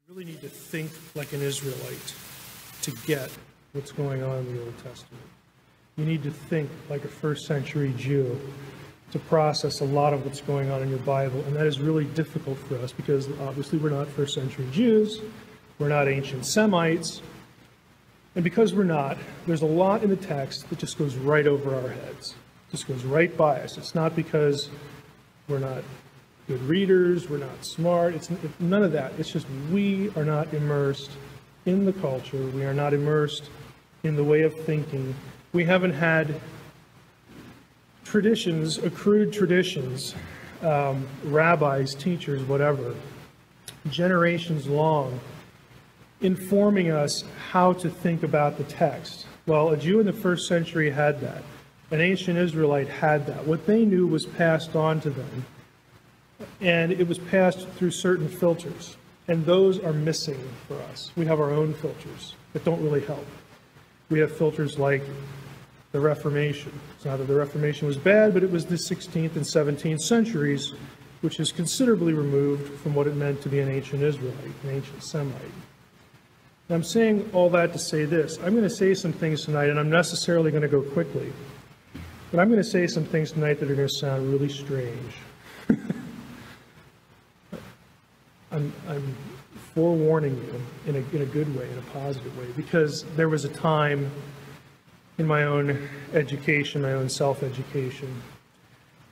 You really need to think like an Israelite to get what's going on in the Old Testament. You need to think like a first century Jew to process a lot of what's going on in your Bible. And that is really difficult for us because obviously we're not first century Jews. We're not ancient Semites. And because we're not, there's a lot in the text that just goes right over our heads. Just goes right by us. It's not because we're not good readers, we're not smart. It's none of that. It's just we are not immersed in the culture. We are not immersed in the way of thinking. We haven't had traditions, accrued traditions, rabbis, teachers, whatever, generations long, informing us how to think about the text. Well, a Jew in the first century had that. An ancient Israelite had that. What they knew was passed on to them, and it was passed through certain filters, and those are missing for us. We have our own filters that don't really help. We have filters like the Reformation. It's not that the Reformation was bad, but it was the 16th and 17th centuries, which is considerably removed from what it meant to be an ancient Israelite, an ancient Semite. And I'm saying all that to say this. I'm going to say some things tonight, and I'm necessarily going to go quickly, but I'm going to say some things tonight that are going to sound really strange. I'm forewarning you in a good way, in a positive way, because there was a time in my own education, my own self-education,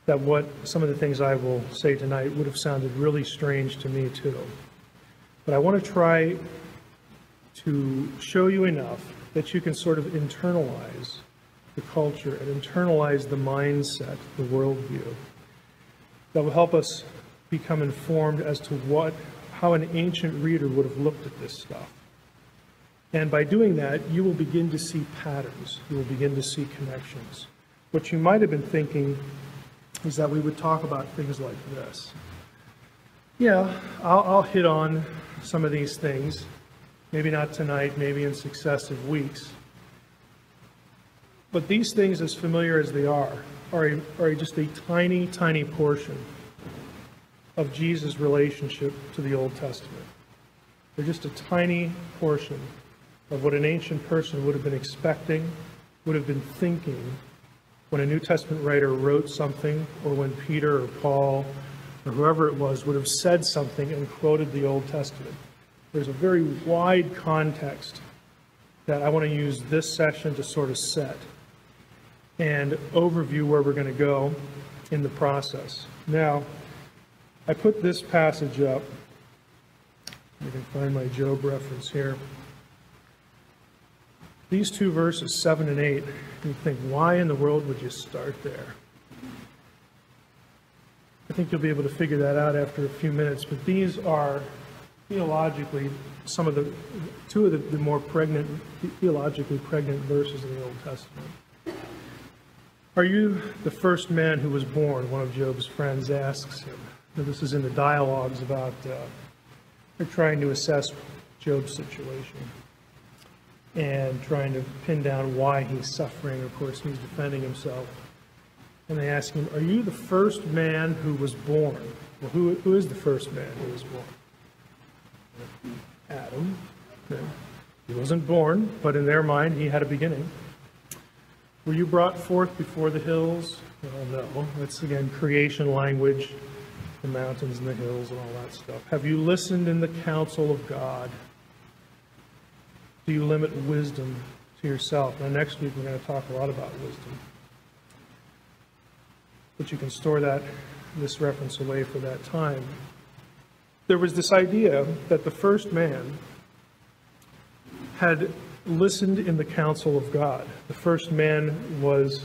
that what some of the things I will say tonight would have sounded really strange to me too. But I want to try to show you enough that you can sort of internalize the culture and internalize the mindset, the worldview, that will help us become informed as to how an ancient reader would have looked at this stuff. And by doing that, you will begin to see patterns. You will begin to see connections. What you might have been thinking is that we would talk about things like this. Yeah, I'll hit on some of these things. Maybe not tonight, maybe in successive weeks. But these things, as familiar as they are just a tiny, tiny portion of Jesus' relationship to the Old Testament. They're just a tiny portion of what an ancient person would have been expecting, would have been thinking when a New Testament writer wrote something, or when Peter or Paul or whoever it was would have said something and quoted the Old Testament. There's a very wide context that I want to use this session to sort of set and overview where we're going to go in the process. Now, I put this passage up. I can find my Job reference here. These two verses, 7 and 8, you think, why in the world would you start there? I think you'll be able to figure that out after a few minutes, but these are theologically two of the more theologically pregnant verses in the Old Testament. Are you the first man who was born? One of Job's friends asks him. Now, this is in the dialogues about they're trying to assess Job's situation and trying to pin down why he's suffering. Of course, he's defending himself. And they ask him, are you the first man who was born? Well, who is the first man who was born? Adam. No, he wasn't born, but in their mind, he had a beginning. Were you brought forth before the hills? Well, no. That's, again, creation language, the mountains and the hills and all that stuff. Have you listened in the counsel of God? Do you limit wisdom to yourself? Now, next week, we're going to talk a lot about wisdom. But you can store this reference away for that time. There was this idea that the first man had listened in the counsel of God. The first man was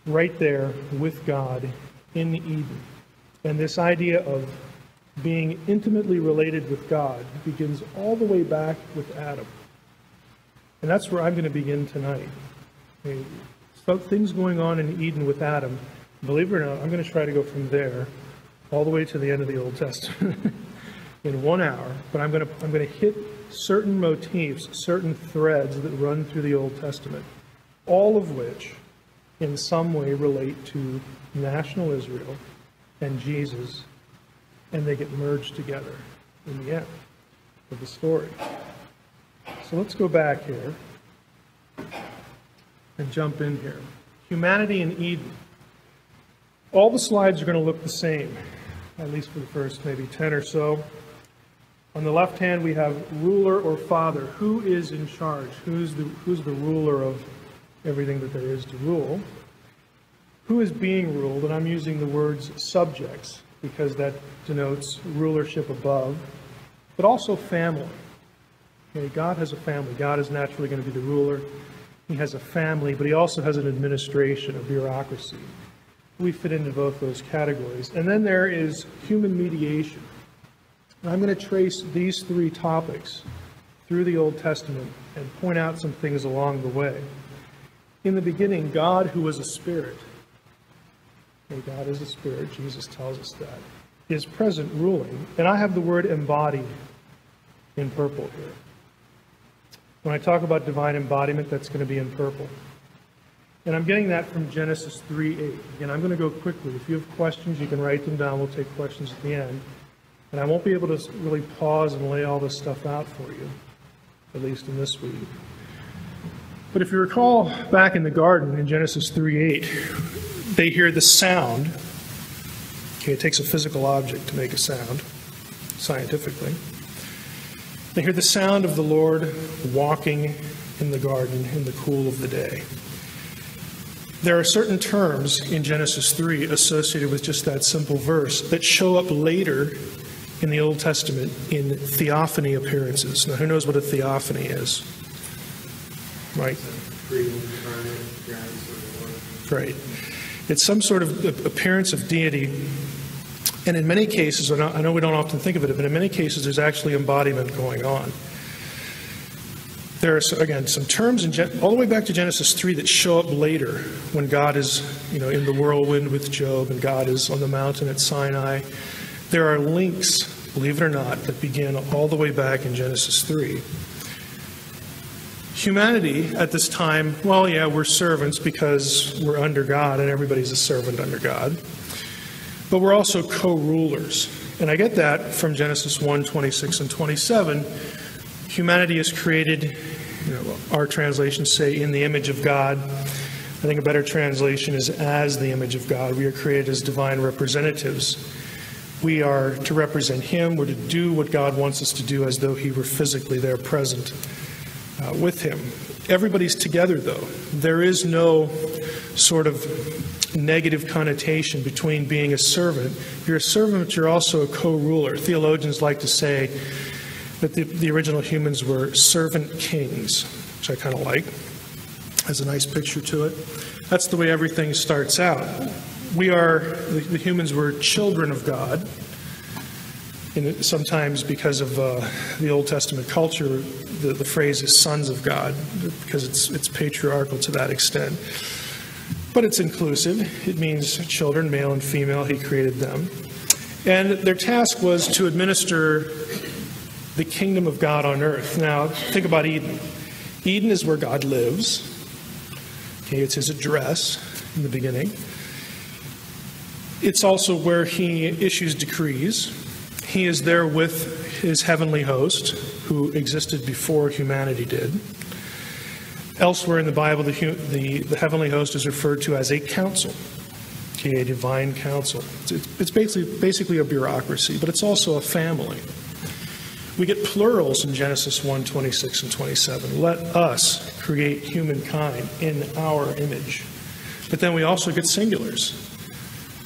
right there with God in Eden. And this idea of being intimately related with God begins all the way back with Adam. And that's where I'm going to begin tonight. Things going on in Eden with Adam. Believe it or not, I'm going to try to go from there all the way to the end of the Old Testament in 1 hour. But I'm going to hit certain motifs, certain threads that run through the Old Testament, all of which in some way relate to national Israel and Jesus, and they get merged together. in the end of the story. So let's go back here and jump in here. Humanity in Eden. All the slides are going to look the same, at least for the first maybe 10 or so. On the left hand, we have ruler or father. Who is in charge? Who's the ruler of everything that there is to rule? Who is being ruled? And I'm using the words subjects because that denotes rulership above, but also family. Okay, God has a family. God is naturally going to be the ruler. He has a family, but he also has an administration, a bureaucracy. We fit into both those categories. And then there is human mediation. And I'm going to trace these three topics through the Old Testament and point out some things along the way. In the beginning, God, who was a spirit, okay, God is a spirit, Jesus tells us that, is present ruling. And I have the word embodied in purple here. When I talk about divine embodiment, that's going to be in purple. And I'm getting that from Genesis 3:8. Again, I'm going to go quickly. If you have questions, you can write them down. We'll take questions at the end. And I won't be able to really pause and lay all this stuff out for you, at least in this week. But if you recall back in the garden in Genesis 3:8, they hear the sound. Okay, it takes a physical object to make a sound, scientifically. They hear the sound of the Lord walking in the garden in the cool of the day. There are certain terms in Genesis 3 associated with just that simple verse that show up later in the Old Testament in theophany appearances. Now, who knows what a theophany is? Right? Right. It's some sort of appearance of deity. And in many cases, I know we don't often think of it, but in many cases there's actually embodiment going on. There are, again, some terms all the way back to Genesis 3 that show up later when God is, in the whirlwind with Job and God is on the mountain at Sinai. There are links, believe it or not, that begin all the way back in Genesis 3. Humanity at this time, well, yeah, we're servants because we're under God and everybody's a servant under God. But we're also co-rulers. And I get that from Genesis 1:26 and 27. Humanity is created, our translations say, in the image of God. I think a better translation is as the image of God. We are created as divine representatives. We are to represent Him. We're to do what God wants us to do as though He were physically there present with Him. Everybody's together, though. There is no sort of negative connotation between being a servant. You're a servant, but you're also a co-ruler. Theologians like to say that the original humans were servant kings, which I kind of like. Has a nice picture to it. That's the way everything starts out. The humans were children of God. And sometimes because of the Old Testament culture, the phrase is sons of God, because it's patriarchal to that extent. But it's inclusive. It means children, male and female. He created them. And their task was to administer the kingdom of God on earth. Now, think about Eden. Eden is where God lives. Okay, it's His address in the beginning. It's also where He issues decrees. He is there with His heavenly host, who existed before humanity did. Elsewhere in the Bible, the heavenly host is referred to as a council, okay, a divine council. It's basically a bureaucracy, but it's also a family. We get plurals in Genesis 1:26 and 27. Let us create humankind in our image. But then we also get singulars.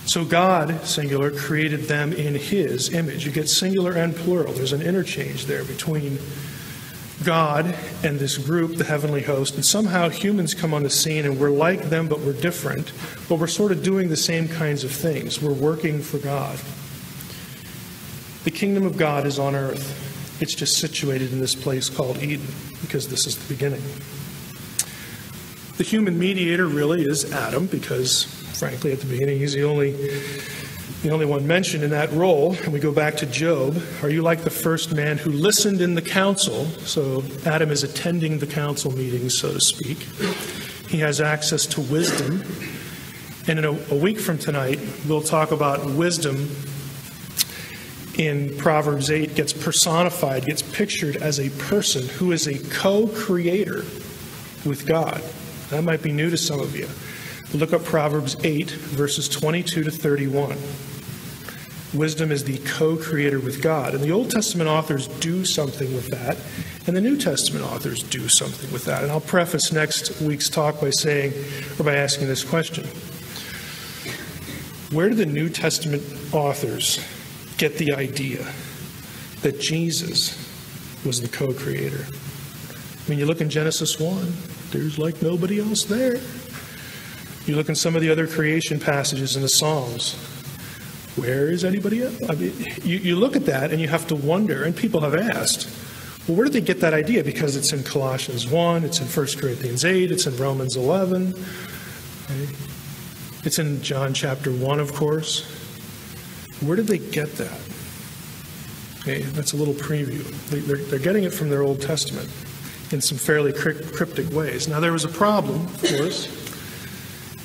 So God, singular, created them in His image. You get singular and plural. There's an interchange there between God and this group, the heavenly host, and somehow humans come on the scene and we're like them, but we're different. But we're sort of doing the same kinds of things. We're working for God. The kingdom of God is on earth. It's just situated in this place called Eden, because this is the beginning. The human mediator really is Adam, because, frankly, at the beginning, he's the only one mentioned in that role. And we go back to Job. Are you like the first man who listened in the council? So Adam is attending the council meetings, so to speak. He has access to wisdom. And in a week from tonight, we'll talk about wisdom in Proverbs 8 gets personified, gets pictured as a person who is a co-creator with God. That might be new to some of you. Look up Proverbs 8, verses 22 to 31. Wisdom is the co-creator with God. And the Old Testament authors do something with that, and the New Testament authors do something with that. And I'll preface next week's talk by saying, or by asking this question. Where do the New Testament authors get the idea that Jesus was the co-creator? I mean, you look in Genesis 1, there's like nobody else there. You look in some of the other creation passages in the Psalms, where is anybody else? I mean, you look at that and you have to wonder, and people have asked, well, where did they get that idea? Because it's in Colossians 1, it's in 1 Corinthians 8, it's in Romans 11, okay? It's in John chapter 1, of course. Where did they get that? Okay, that's a little preview. They're getting it from their Old Testament in some fairly cryptic ways. Now, there was a problem, of course.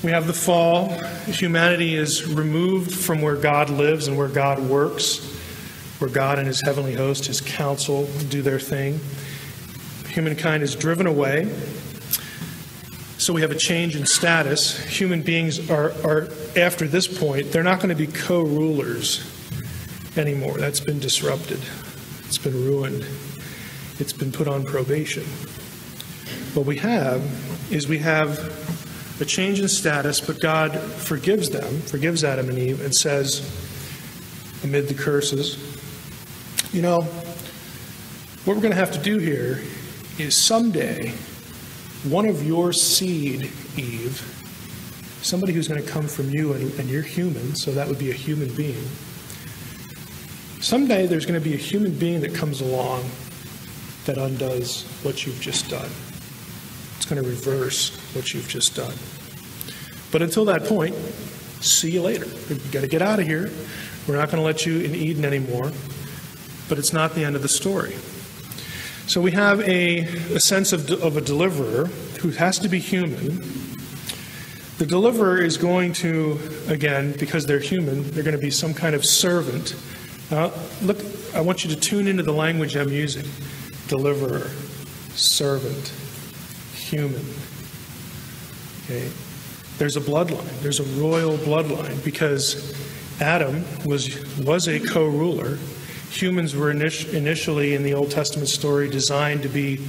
We have the fall. Humanity is removed from where God lives and where God works, where God and his heavenly host, his council, do their thing. Humankind is driven away. So we have a change in status. Human beings are after this point, they're not going to be co-rulers anymore. That's been disrupted. It's been ruined. It's been put on probation. What we have is a change in status, but God forgives them, forgives Adam and Eve, and says, amid the curses, you know, what we're going to have to do here is someday one of your seed, Eve, somebody who's going to come from you, and you're human, so that would be a human being. Someday there's going to be a human being that comes along that undoes what you've just done. It's going to reverse what you've just done. But until that point, see you later. You've got to get out of here. We're not going to let you in Eden anymore. But it's not the end of the story. So we have a sense of a deliverer who has to be human. The deliverer is going to, again, because they're human, they're going to be some kind of servant. Look, I want you to tune into the language I'm using. Deliverer, servant, human. Okay? There's a bloodline. There's a royal bloodline because Adam was a co-ruler. Humans were initially in the Old Testament story designed to be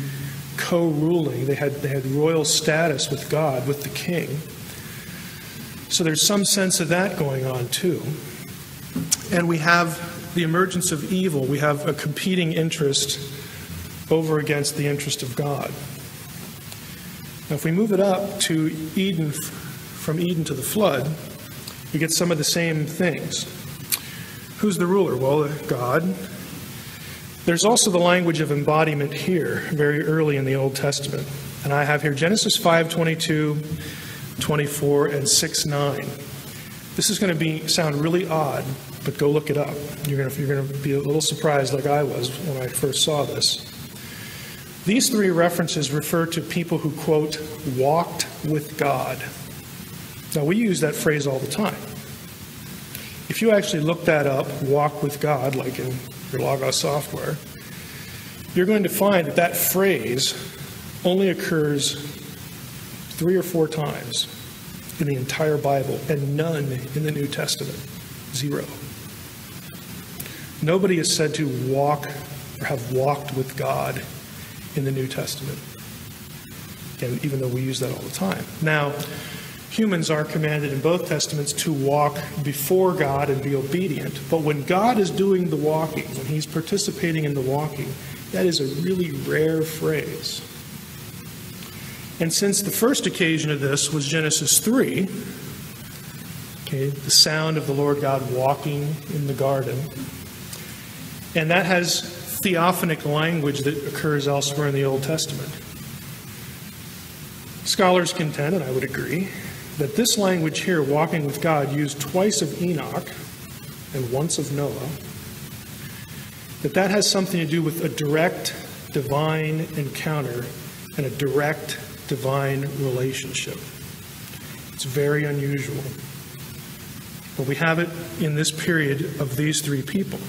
co-ruling. They had royal status with God, with the king. So there's some sense of that going on too. And we have the emergence of evil. We have a competing interest over against the interest of God. Now, if we move it up to Eden, from Eden to the flood, we get some of the same things. Who's the ruler? Well, God. There's also the language of embodiment here, very early in the Old Testament. And I have here Genesis 5:22, 24, and 6:9. This is going to sound really odd, but go look it up. You're going to be a little surprised like I was when I first saw this. These three references refer to people who, quote, walked with God. Now, we use that phrase all the time. If you actually look that up, walk with God, like in your Logos software, you're going to find that that phrase only occurs 3 or 4 times in the entire Bible, and none in the New Testament. 0. Nobody is said to walk or have walked with God in the New Testament. And even though we use that all the time. Now, humans are commanded in both Testaments to walk before God and be obedient. But when God is doing the walking, when he's participating in the walking, that is a really rare phrase. And since the first occasion of this was Genesis 3, okay, the sound of the Lord God walking in the garden, and that has theophanic language that occurs elsewhere in the Old Testament. Scholars contend, and I would agree, that this language here, walking with God, used twice of Enoch and once of Noah, that has something to do with a direct divine encounter and a direct divine relationship. It's very unusual. But we have it in this period of these 3 people.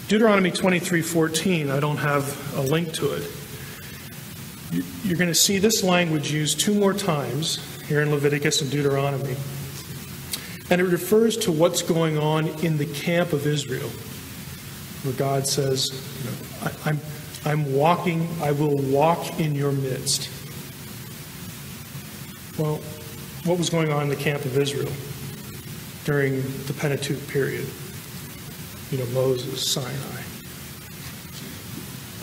Deuteronomy 23:14, I don't have a link to it. You're going to see this language used 2 more times here in Leviticus and Deuteronomy. And it refers to what's going on in the camp of Israel, where God says, I'm walking, I will walk in your midst. Well, what was going on in the camp of Israel during the Pentateuch period? Moses, Sinai.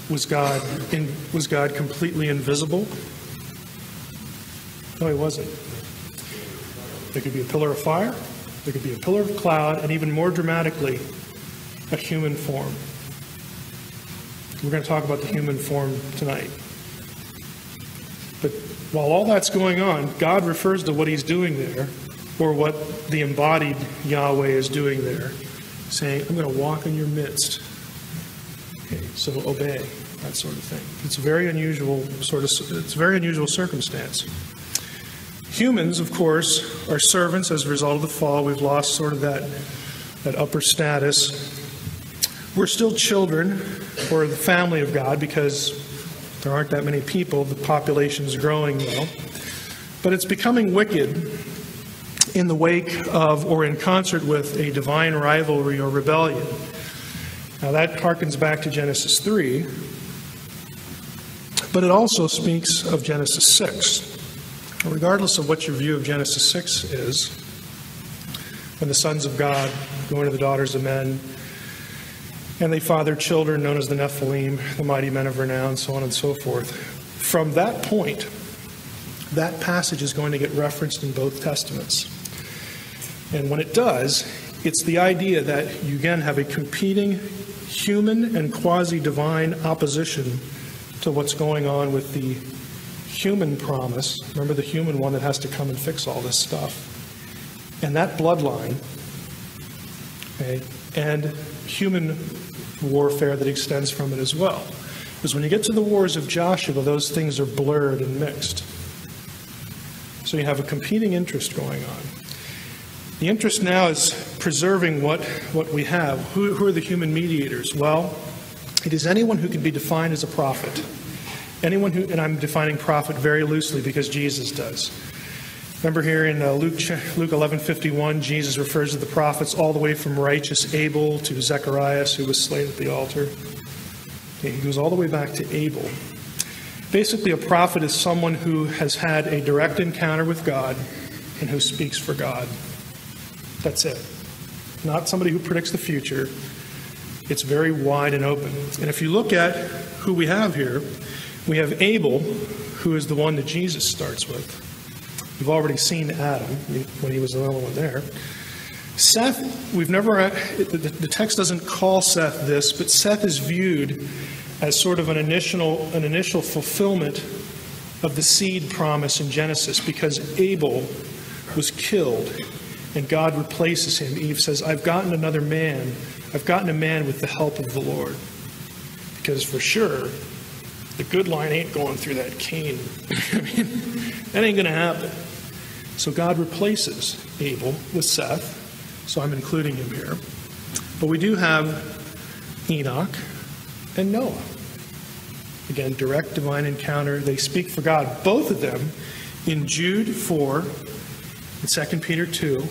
Was God completely invisible? No, he wasn't. There could be a pillar of fire, there could be a pillar of cloud, and even more dramatically, a human form. We're going to talk about the human form tonight. But while all that's going on, God refers to what he's doing there, or what the embodied Yahweh is doing there, saying, I'm going to walk in your midst. Okay, so obey, that sort of thing. It's a very unusual circumstance. Humans, of course, are servants as a result of the fall. We've lost sort of that upper status. We're still children, or the family of God, because there aren't that many people. The population's growing well. But it's becoming wicked in the wake of, or in concert with, a divine rivalry or rebellion. Now that harkens back to Genesis 3, but it also speaks of Genesis 6. Regardless of what your view of Genesis 6 is, when the sons of God go into the daughters of men, and they father children known as the Nephilim, the mighty men of renown, so on and so forth. From that point, that passage is going to get referenced in both Testaments. And when it does, it's the idea that you again have a competing human and quasi-divine opposition to what's going on with the human promise. Remember, the human one that has to come and fix all this stuff. And that bloodline, okay, and human warfare that extends from it as well. Because when you get to the wars of Joshua, those things are blurred and mixed. So you have a competing interest going on. The interest now is preserving what we have. Who are the human mediators? Well, it is anyone who can be defined as a prophet. Anyone who, and I'm defining prophet very loosely because Jesus does. Remember here in Luke 11:51, Jesus refers to the prophets all the way from righteous Abel to Zacharias, who was slain at the altar. Okay, he goes all the way back to Abel. Basically, a prophet is someone who has had a direct encounter with God and who speaks for God. That's it. Not somebody who predicts the future. It's very wide and open. And if you look at who we have here, we have Abel, who is the one that Jesus starts with. We've already seen Adam when he was the only one there. Seth, we've never, the text doesn't call Seth this, but Seth is viewed as sort of an initial fulfillment of the seed promise in Genesis, because Abel was killed and God replaces him. Eve says, I've gotten another man. I've gotten a man with the help of the Lord. Because for sure, the good line ain't going through that Cain. I mean, that ain't going to happen. So God replaces Abel with Seth. So I'm including him here. But we do have Enoch and Noah. Again, direct divine encounter. They speak for God. Both of them in Jude 4 and 2 Peter 2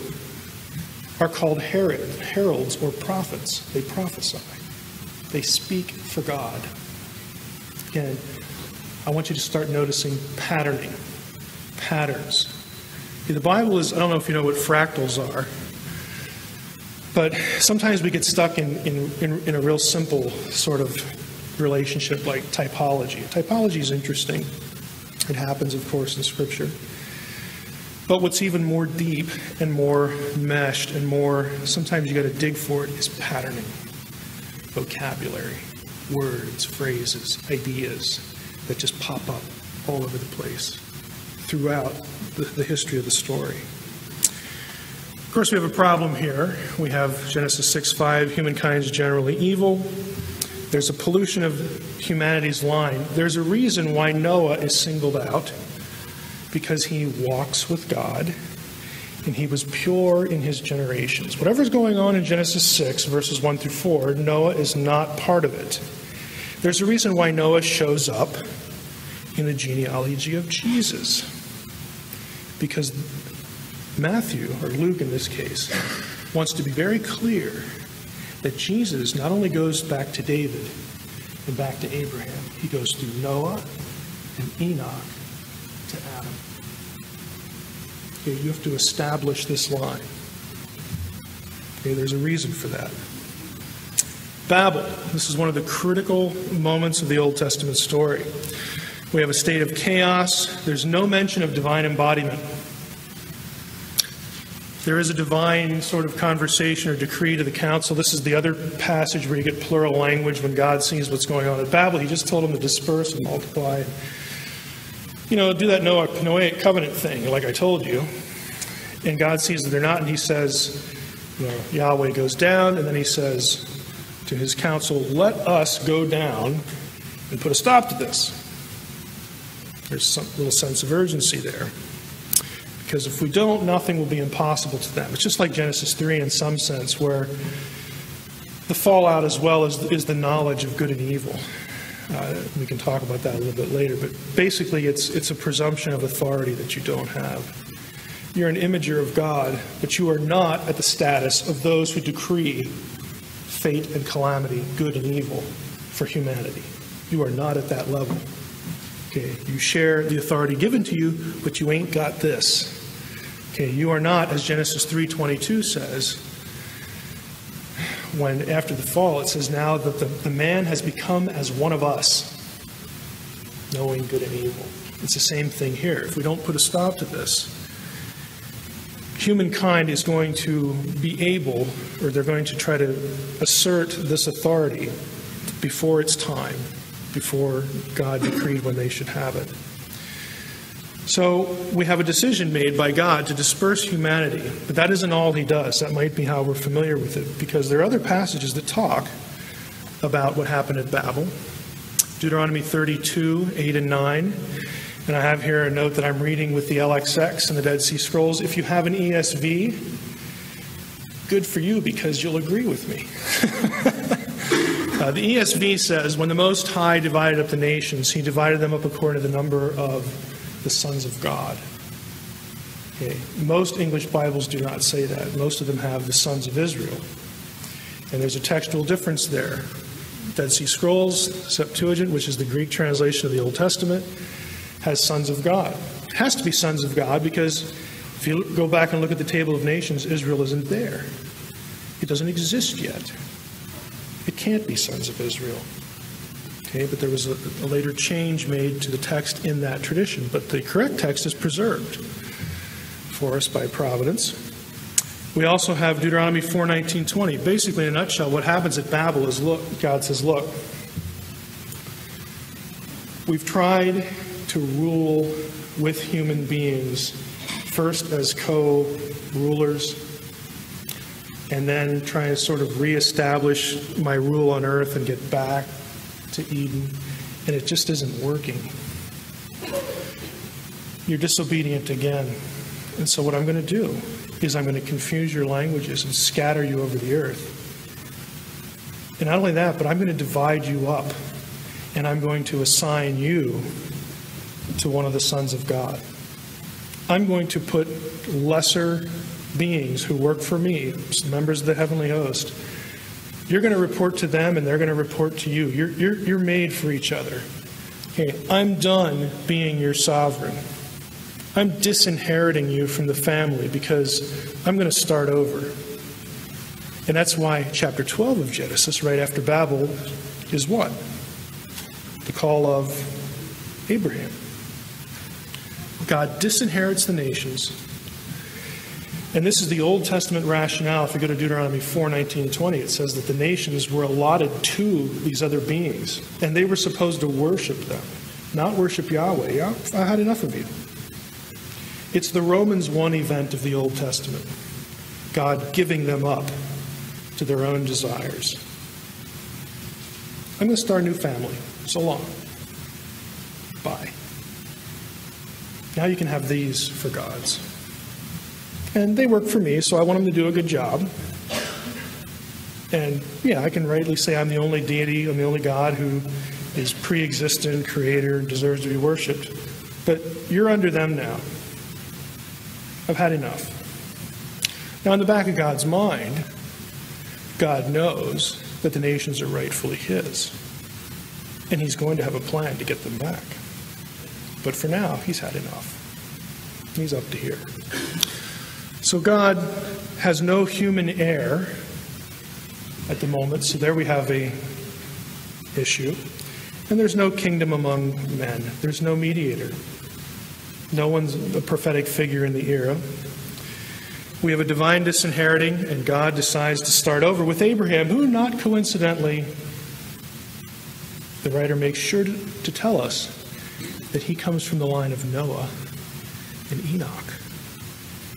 are called heralds or prophets. They prophesy. They speak for God. Again, I want you to start noticing patterns. The Bible is, I don't know if you know what fractals are, but sometimes we get stuck in a real simple sort of relationship like typology. Typology is interesting. It happens, of course, in Scripture. But what's even more deep and more meshed and more, sometimes you got to dig for it, is patterning. Vocabulary, words, phrases, ideas that just pop up all over the place throughout the history of the story. Of course, we have a problem here. We have Genesis 6:5, humankind is generally evil. There's a pollution of humanity's line. There's a reason why Noah is singled out, because he walks with God. and he was pure in his generations. Whatever's going on in Genesis 6, verses 1 through 4, Noah is not part of it. There's a reason why Noah shows up in the genealogy of Jesus. Because Matthew, or Luke in this case, wants to be very clear that Jesus not only goes back to David and back to Abraham, he goes through Noah and Enoch to Adam. Okay, you have to establish this line. Okay, there's a reason for that. Babel. This is one of the critical moments of the Old Testament story. We have a state of chaos. There's no mention of divine embodiment. There is a divine sort of conversation or decree to the council. This is the other passage where you get plural language when God sees what's going on at Babel. He just told them to disperse and multiply. You know, do that Noahic covenant thing, like I told you. And God sees that they're not, and he says, you know, Yahweh goes down, and then he says to his council, let us go down and put a stop to this. There's some little sense of urgency there. Because if we don't, nothing will be impossible to them. It's just like Genesis 3 in some sense, where the fallout as well is the knowledge of good and evil. We can talk about that a little bit later, but basically it's a presumption of authority that you don't have. You're an imager of God, but you are not at the status of those who decree fate and calamity, good and evil, for humanity. You are not at that level. Okay, you share the authority given to you, but you ain't got this. Okay, you are not, as Genesis 3:22 says, when after the fall it says now that the man has become as one of us, knowing good and evil. It's the same thing here. If we don't put a stop to this, humankind is going to be able, or they're going to try to assert this authority before it's time, before God decreed when they should have it. So we have a decision made by God to disperse humanity, but that isn't all he does. That might be how we're familiar with it, because there are other passages that talk about what happened at Babel. Deuteronomy 32, 8 and 9. And I have here a note that I'm reading with the LXX and the Dead Sea Scrolls. If you have an ESV, good for you, because you'll agree with me. The ESV says, when the Most High divided up the nations, he divided them up according to the number of the sons of God. Okay. Most English Bibles do not say that. Most of them have the sons of Israel. And there's a textual difference there. Dead Sea Scrolls, Septuagint, which is the Greek translation of the Old Testament, has sons of God. It has to be sons of God because if you go back and look at the table of nations, Israel isn't there. It doesn't exist yet. It can't be sons of Israel. Okay, but there was a later change made to the text in that tradition. But the correct text is preserved for us by providence. We also have Deuteronomy 4:19-20. Basically, in a nutshell, what happens at Babel is, look, God says, look, we've tried to rule with human beings, first as co-rulers, and then try to sort of reestablish my rule on earth and get back to Eden, and it just isn't working. You're disobedient again. And so what I'm going to do is I'm going to confuse your languages and scatter you over the earth. And not only that, but I'm going to divide you up, and I'm going to assign you to one of the sons of God. I'm going to put lesser beings who work for me, members of the heavenly host. You're going to report to them, and they're going to report to you. You're made for each other. Okay, I'm done being your sovereign. I'm disinheriting you from the family because I'm going to start over. And that's why chapter 12 of Genesis, right after Babel, is what? The call of Abraham. God disinherits the nations. And this is the Old Testament rationale. If you go to Deuteronomy 4:19-20, it says that the nations were allotted to these other beings, and they were supposed to worship them, not worship Yahweh. Yeah, I had enough of you. It's the Romans 1 event of the Old Testament, God giving them up to their own desires. I'm going to start a new family. So long. Bye. Now you can have these for gods. And they work for me, so I want them to do a good job. And yeah, I can rightly say I'm the only deity, I'm the only God who is pre-existent, creator, and deserves to be worshipped. But you're under them now. I've had enough. Now, in the back of God's mind, God knows that the nations are rightfully his. And he's going to have a plan to get them back. But for now, he's had enough. He's up to here. So God has no human heir at the moment. So there we have a issue. And there's no kingdom among men. There's no mediator. No one's a prophetic figure in the era. We have a divine disinheriting, and God decides to start over with Abraham, who, not coincidentally, the writer makes sure to tell us that he comes from the line of Noah and Enoch.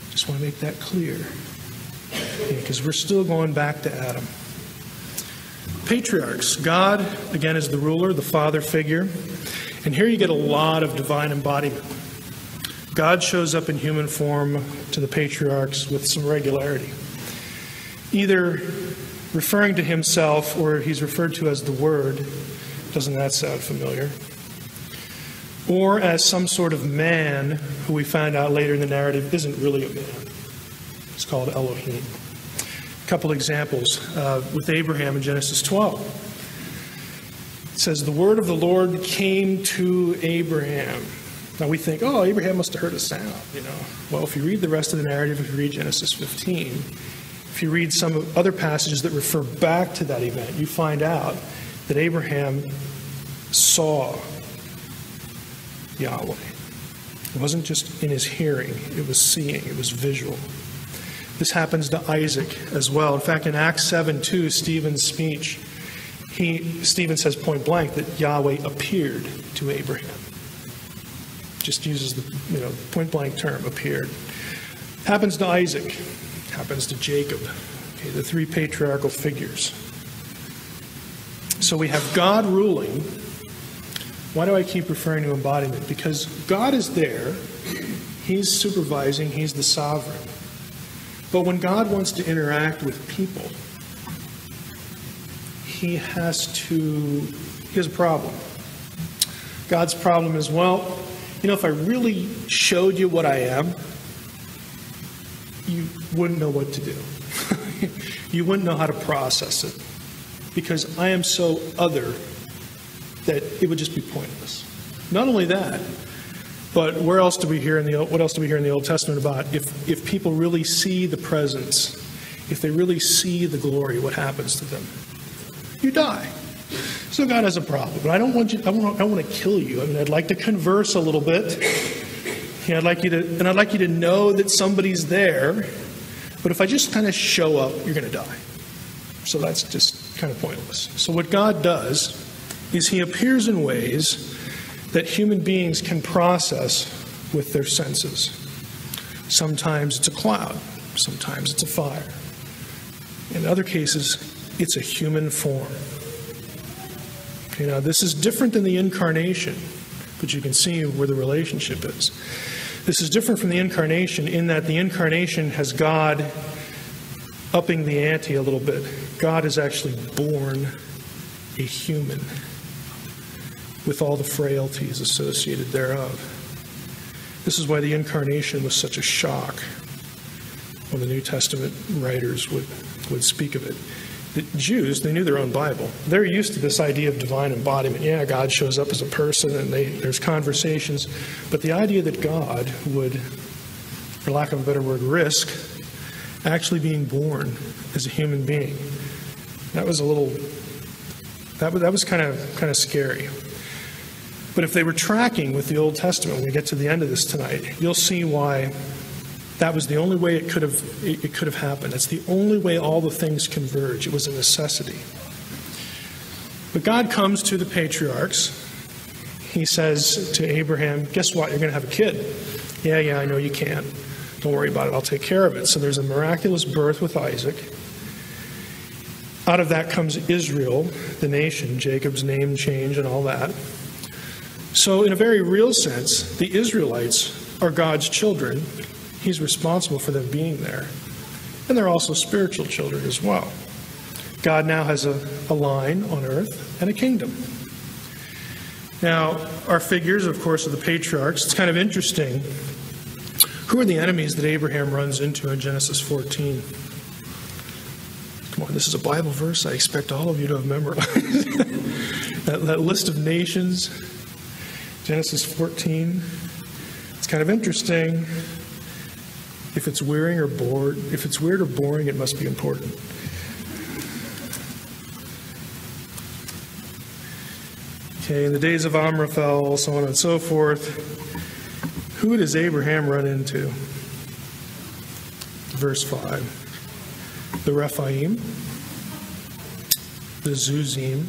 Just want to make that clear, because we're still going back to Adam. Patriarchs. God, again, is the ruler, the father figure. And here you get a lot of divine embodiment. God shows up in human form to the patriarchs with some regularity, either referring to himself or he's referred to as the Word. Doesn't that sound familiar? Or as some sort of man who we find out later in the narrative isn't really a man. It's called Elohim. A couple examples with Abraham in Genesis 12. It says, the word of the Lord came to Abraham. Now we think, oh, Abraham must have heard a sound, Well, if you read the rest of the narrative, if you read Genesis 15, if you read some other passages that refer back to that event, you find out that Abraham saw Yahweh. It wasn't just in his hearing, it was seeing, it was visual. This happens to Isaac as well. In fact, in Acts 7:2, Stephen's speech, Stephen says point blank that Yahweh appeared to Abraham. Just uses the point blank term, appeared. Happens to Isaac. Happens to Jacob. Okay, the three patriarchal figures. So we have God ruling. Why do I keep referring to embodiment? Because God is there. He's supervising. He's the sovereign. But when God wants to interact with people, he has a problem. God's problem is, well, if I really showed you what I am, you wouldn't know what to do. You wouldn't know how to process it. Because I am so other that it would just be pointless. Not only that, but what else do we hear in the Old Testament about if people really see the presence, if they really see the glory, what happens to them? You die. So God has a problem, but I don't want to kill you. I'd like to converse a little bit. I'd like you to know that somebody's there. But if I just kind of show up, you're going to die. So that's just kind of pointless. So what God does is he appears in ways that human beings can process with their senses. Sometimes it's a cloud. Sometimes it's a fire. In other cases, it's a human form. Now, this is different than the incarnation, but you can see where the relationship is. This is different from the incarnation in that the incarnation has God upping the ante a little bit. God is actually born a human with all the frailties associated thereof. This is why the incarnation was such a shock when the New Testament writers would speak of it. The Jews, they knew their own Bible. They're used to this idea of divine embodiment. Yeah, God shows up as a person and there's conversations. But the idea that God would, for lack of a better word, risk actually being born as a human being, that was kind of scary. But if they were tracking with the Old Testament, when we get to the end of this tonight, you'll see why that was the only way it could have happened. It's the only way all the things converge. It was a necessity. But God comes to the patriarchs. He says to Abraham, guess what? You're going to have a kid. Yeah, I know you can. Don't worry about it. I'll take care of it. So there's a miraculous birth with Isaac. Out of that comes Israel, the nation, Jacob's name change and all that. So in a very real sense, the Israelites are God's children. He's responsible for them being there. And they're also spiritual children as well. God now has a line on earth and a kingdom. Now, our figures, of course, are the patriarchs. It's kind of interesting. Who are the enemies that Abraham runs into in Genesis 14? Come on, this is a Bible verse I expect all of you to have memorized. that list of nations, Genesis 14. It's kind of interesting. If it's weird or boring, it must be important. Okay, in the days of Amraphel, so on and so forth, who does Abraham run into? Verse 5. The Rephaim, the Zuzim,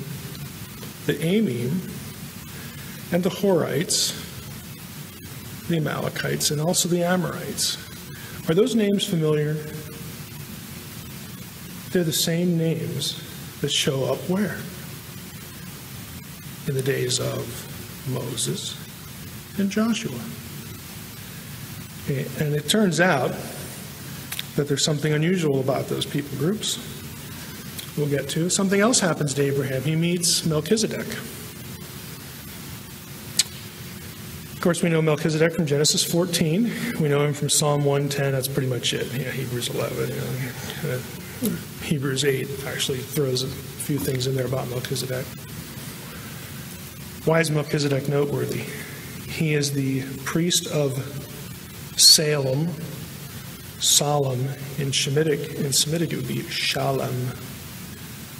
the Amim, and the Horites, the Amalekites, and also the Amorites. Are those names familiar? They're the same names that show up where? In the days of Moses and Joshua. Okay, and it turns out that there's something unusual about those people groups. We'll get to. Something else happens to Abraham. He meets Melchizedek. Of course, we know Melchizedek from Genesis 14. We know him from Psalm 110. That's pretty much it. Yeah, Hebrews 11. Hebrews 8 actually throws a few things in there about Melchizedek. Why is Melchizedek noteworthy? He is the priest of Salem. In Semitic it would be Shalom.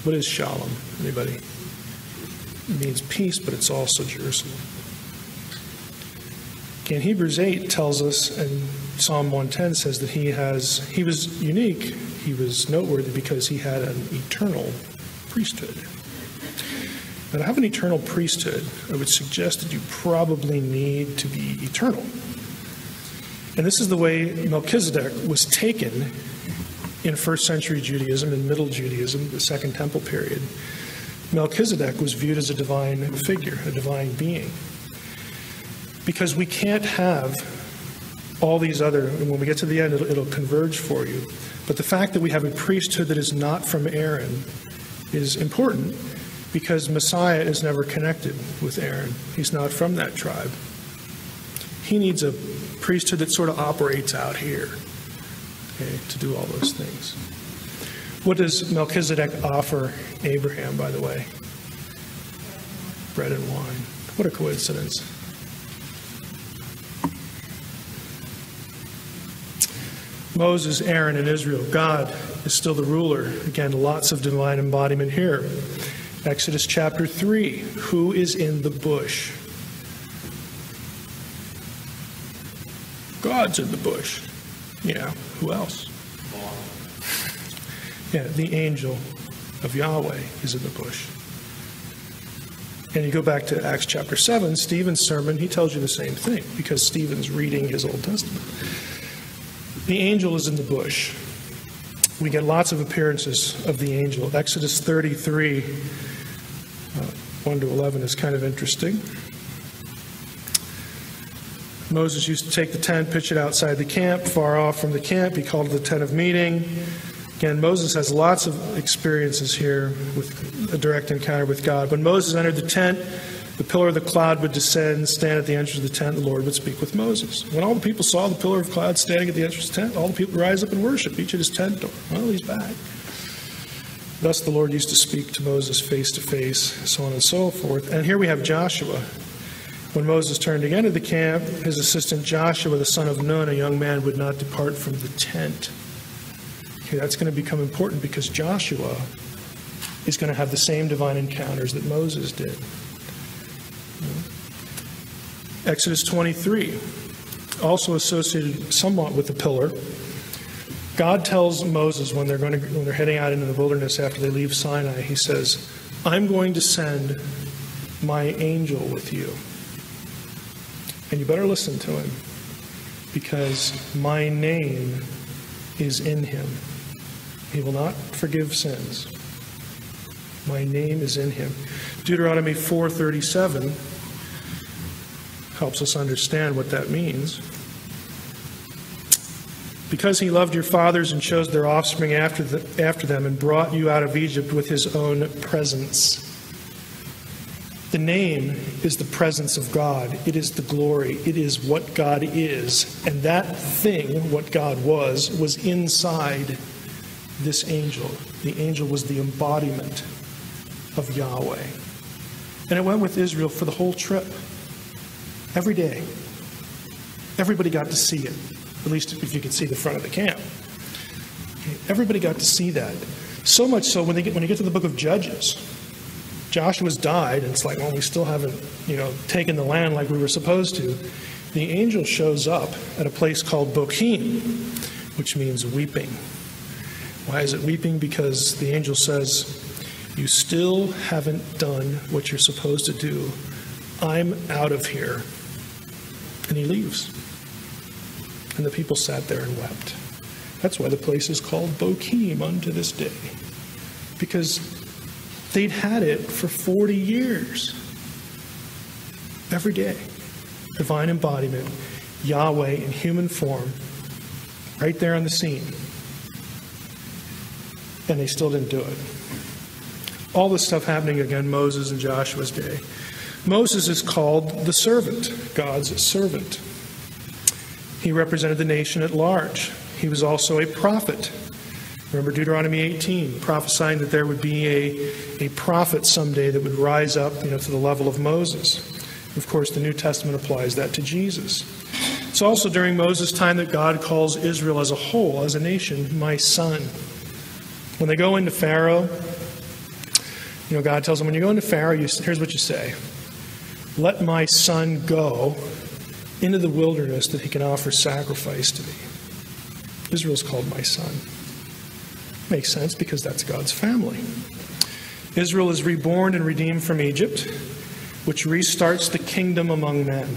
What is Shalom? Anybody? It means peace, but it's also Jerusalem. Okay, and Hebrews 8 tells us, and Psalm 110 says that he was unique, he was noteworthy because he had an eternal priesthood. Now, to have an eternal priesthood, I would suggest that you probably need to be eternal. And this is the way Melchizedek was taken in first century Judaism and middle Judaism, the Second Temple period. Melchizedek was viewed as a divine figure, a divine being. Because we can't have all these other, and when we get to the end, it'll converge for you. But the fact that we have a priesthood that is not from Aaron is important because Messiah is never connected with Aaron. He's not from that tribe. He needs a priesthood that sort of operates out here, okay, to do all those things. What does Melchizedek offer Abraham, by the way? Bread and wine. What a coincidence. Moses, Aaron, and Israel. God is still the ruler. Again, lots of divine embodiment here. Exodus chapter 3. Who is in the bush? God's in the bush. Yeah, who else? Yeah, the angel of Yahweh is in the bush. And you go back to Acts chapter 7, Stephen's sermon, he tells you the same thing because Stephen's reading his Old Testament. The angel is in the bush. We get lots of appearances of the angel. Exodus 33, 1 to 11 is kind of interesting. Moses used to take the tent, pitch it outside the camp, far off from the camp. He called it the tent of meeting. Again, Moses has lots of experiences here with a direct encounter with God. When Moses entered the tent, the pillar of the cloud would descend, stand at the entrance of the tent. The Lord would speak with Moses. When all the people saw the pillar of cloud standing at the entrance of the tent, all the people would rise up and worship, each at his tent door. Well, he's back. Thus the Lord used to speak to Moses face to face, so on and so forth. And here we have Joshua. When Moses turned again to the camp, his assistant Joshua, the son of Nun, a young man, would not depart from the tent. Okay, that's going to become important because Joshua is going to have the same divine encounters that Moses did. Exodus 23, also associated somewhat with the pillar. God tells Moses when they're heading out into the wilderness after they leave Sinai, he says, I'm going to send my angel with you. And you better listen to him because my name is in him. He will not forgive sins. My name is in him. Deuteronomy 4:37 helps us understand what that means. Because he loved your fathers and chose their offspring after them and brought you out of Egypt with his own presence. The name is the presence of God. It is the glory. It is what God is. And that thing, what God was inside this angel. The angel was the embodiment of Yahweh. And it went with Israel for the whole trip. Every day. Everybody got to see it. At least if you could see the front of the camp. Everybody got to see that. So much so when you get to the book of Judges, Joshua's died, and it's like, well, we still haven't, taken the land like we were supposed to. The angel shows up at a place called Bochim, which means weeping. Why is it weeping? Because the angel says, you still haven't done what you're supposed to do. I'm out of here. And he leaves. And the people sat there and wept. That's why the place is called Bochim unto this day. Because they'd had it for 40 years. Every day. Divine embodiment. Yahweh in human form. Right there on the scene. And they still didn't do it. All this stuff happening again, Moses and Joshua's day. Moses is called the servant. God's servant. He represented the nation at large. He was also a prophet. Remember Deuteronomy 18, prophesying that there would be a prophet someday that would rise up, to the level of Moses. Of course, the New Testament applies that to Jesus. It's also during Moses' time that God calls Israel as a whole, as a nation, my son. When they go into Pharaoh, God tells them, when you go into Pharaoh, here's what you say. Let my son go into the wilderness that he can offer sacrifice to me. Israel's called my son. Makes sense because that's God's family. Israel is reborn and redeemed from Egypt, which restarts the kingdom among men.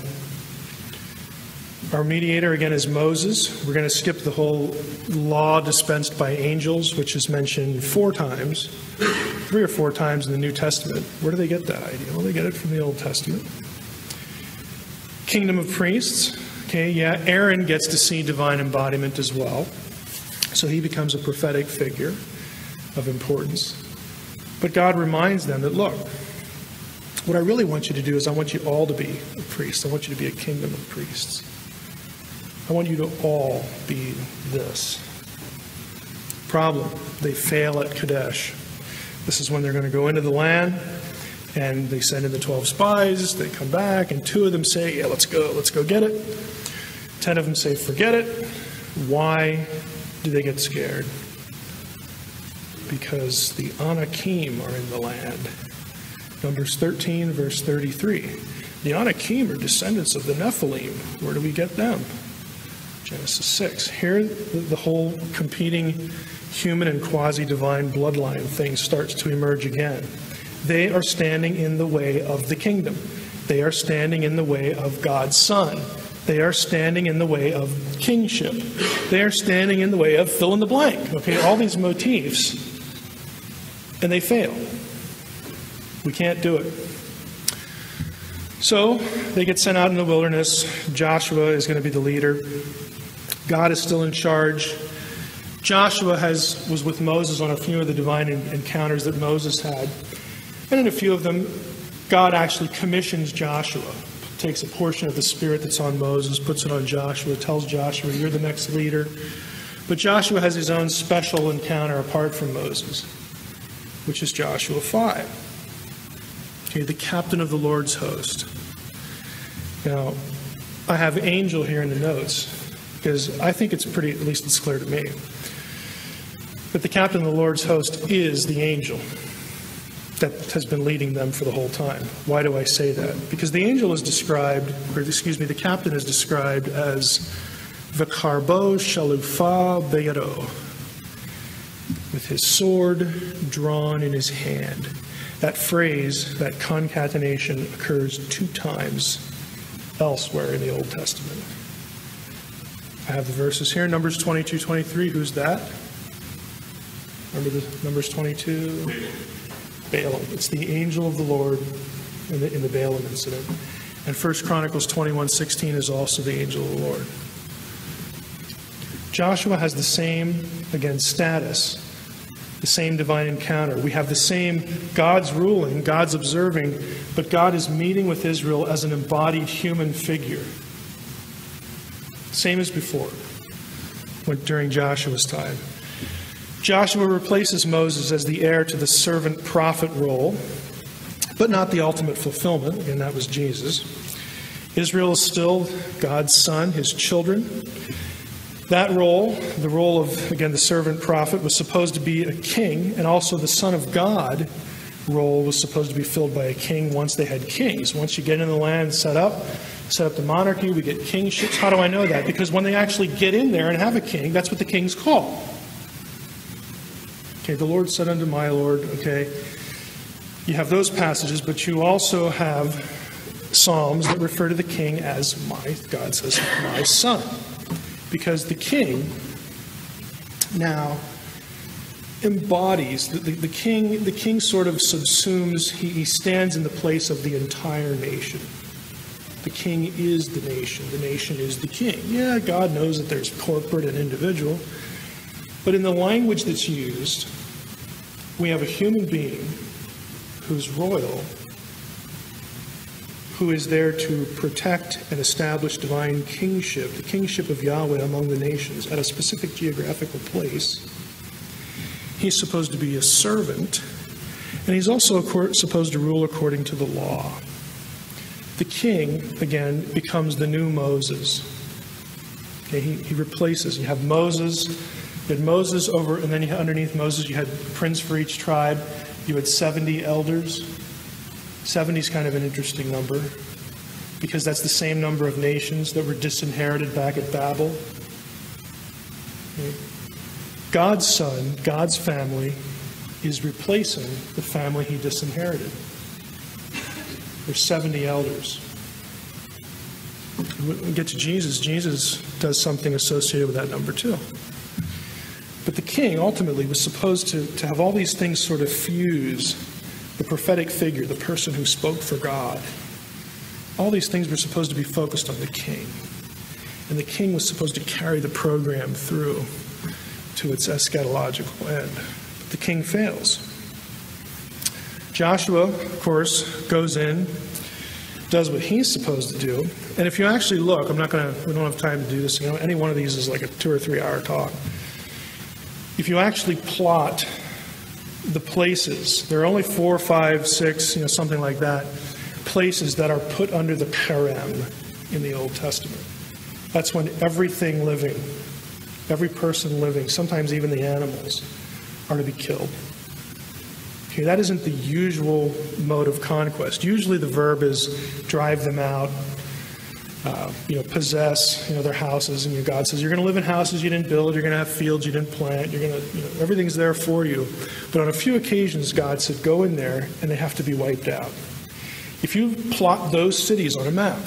Our mediator, again, is Moses. We're going to skip the whole law dispensed by angels, which is mentioned 3 or 4 times in the New Testament. Where do they get that idea? Well, they get it from the Old Testament. Kingdom of priests. Aaron gets to see divine embodiment as well. So he becomes a prophetic figure of importance. But God reminds them that, look, what I really want you to do is I want you all to be a priest. I want you to be a kingdom of priests. I want you to all be this. Problem, they fail at Kadesh. This is when they're going to go into the land, and they send in the 12 spies. They come back, and 2 of them say, yeah, let's go get it. 10 of them say, forget it. Why do they get scared? Because the Anakim are in the land. Numbers 13, verse 33. The Anakim are descendants of the Nephilim. Where do we get them? Genesis 6. Here, the whole competing human and quasi-divine bloodline thing starts to emerge again. They are standing in the way of the kingdom. They are standing in the way of God's Son. They are standing in the way of kingship. They are standing in the way of fill in the blank. All these motifs, and they fail. We can't do it. So they get sent out in the wilderness. Joshua is going to be the leader. God is still in charge. Joshua was with Moses on a few of the divine encounters that Moses had. And in a few of them, God actually commissions Joshua. Takes a portion of the spirit that's on Moses, puts it on Joshua, tells Joshua, you're the next leader. But Joshua has his own special encounter apart from Moses, which is Joshua 5. The captain of the Lord's host. Now, I have angel here in the notes, because I think it's pretty, at least it's clear to me, that the captain of the Lord's host is the angel that has been leading them for the whole time. Why do I say that? Because the angel is described, the captain is described as V'karbo shalufa beyado, with his sword drawn in his hand. That phrase, that concatenation, occurs 2 times elsewhere in the Old Testament. I have the verses here. Numbers 22, 23. Who's that? Remember the Numbers 22? Balaam. It's the angel of the Lord in the Balaam incident. And 1 Chronicles 21:16 is also the angel of the Lord. Joshua has the same, again, status, the same divine encounter. We have the same God's ruling, God's observing, but God is meeting with Israel as an embodied human figure. Same as before, during Joshua's time. Joshua replaces Moses as the heir to the servant prophet role, but not the ultimate fulfillment. Again, that was Jesus. Israel is still God's son, his children. That role, the role of, again, the servant prophet, was supposed to be a king, and also the Son of God role was supposed to be filled by a king once they had kings. Once you get in the land, set up the monarchy, we get kingships. How do I know that? Because when they actually get in there and have a king, that's what the king's called. Okay, the Lord said unto my Lord, okay. You have those passages, but you also have Psalms that refer to the king as God says, my son. Because the king now embodies, the king sort of subsumes, he stands in the place of the entire nation. The king is the nation is the king. Yeah, God knows that there's corporate and individual, but in the language that's used, we have a human being who's royal, who is there to protect and establish divine kingship, the kingship of Yahweh among the nations at a specific geographical place. He's supposed to be a servant, and he's also supposed to rule according to the law. The king, again, becomes the new Moses. Okay, he replaces. You have Moses. You had Moses over, and then underneath Moses, you had prince for each tribe. You had 70 elders. 70 is kind of an interesting number because that's the same number of nations that were disinherited back at Babel. Okay. God's son, God's family, is replacing the family he disinherited. There's 70 elders. When we get to Jesus, Jesus does something associated with that number too. But the king ultimately was supposed to have all these things sort of fuse. The prophetic figure, the person who spoke for God. All these things were supposed to be focused on the king. And the king was supposed to carry the program through to its eschatological end. But the king fails. Joshua, of course, goes in, does what he's supposed to do. And if you actually look, we don't have time to do this. Any one of these is like a 2 or 3 hour talk. If you actually plot the places, there are only 4, 5, 6, something like that, places that are put under the parem in the Old Testament. That's when everything living, every person living, sometimes even the animals, are to be killed. Okay, that isn't the usual mode of conquest. Usually the verb is drive them out, possess, their houses, and God says, you're going to live in houses you didn't build, you're going to have fields you didn't plant, you're going to, everything's there for you. But on a few occasions, God said, go in there, and they have to be wiped out. If you plot those cities on a map,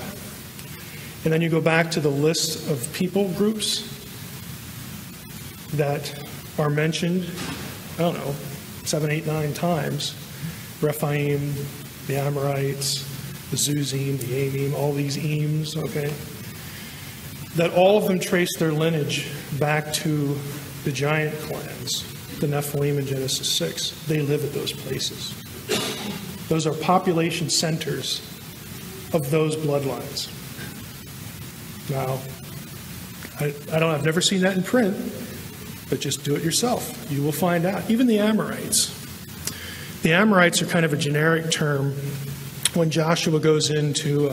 and then you go back to the list of people groups that are mentioned, 7, 8, 9 times, Rephaim, the Amorites, the Zuzim, the Amim, all these Eames, okay? That all of them trace their lineage back to the giant clans, the Nephilim in Genesis 6. They live at those places. Those are population centers of those bloodlines. Now, I've never seen that in print, but just do it yourself. You will find out. Even the Amorites. The Amorites are kind of a generic term when Joshua goes into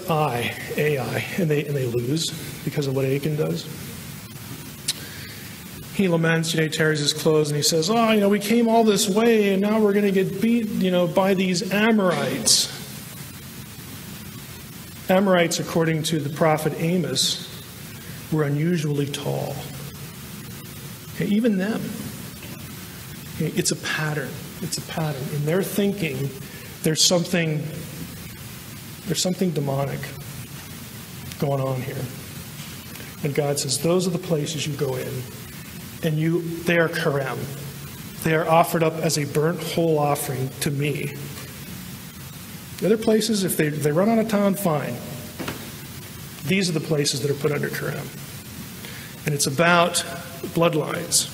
Ai, and they lose because of what Achan does. He laments, he tears his clothes, and he says, we came all this way, and now we're going to get beat, by these Amorites. Amorites, according to the prophet Amos, were unusually tall. Okay, even them. Okay, it's a pattern. It's a pattern. In their thinking, there's something demonic going on here. And God says, those are the places you go in. And they are karem. They are offered up as a burnt whole offering to me. The other places, if they run out of town, fine. These are the places that are put under karem. And it's about bloodlines.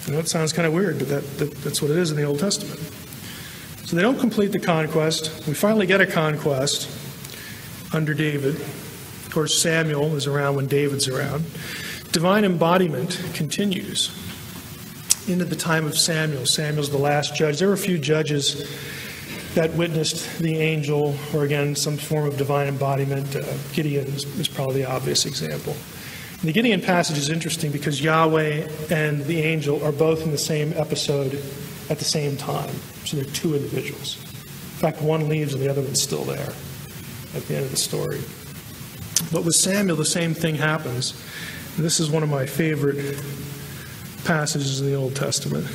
I know it sounds kind of weird, but that's what it is in the Old Testament. So they don't complete the conquest. We finally get a conquest under David. Of course, Samuel is around when David's around. Divine embodiment continues into the time of Samuel. Samuel's the last judge. There were a few judges that witnessed the angel, or again, some form of divine embodiment. Gideon is probably the obvious example. And the Gideon passage is interesting because Yahweh and the angel are both in the same episode at the same time. So they're two individuals. In fact, one leaves and the other one's still there at the end of the story. But with Samuel, the same thing happens. And this is one of my favorite passages in the Old Testament.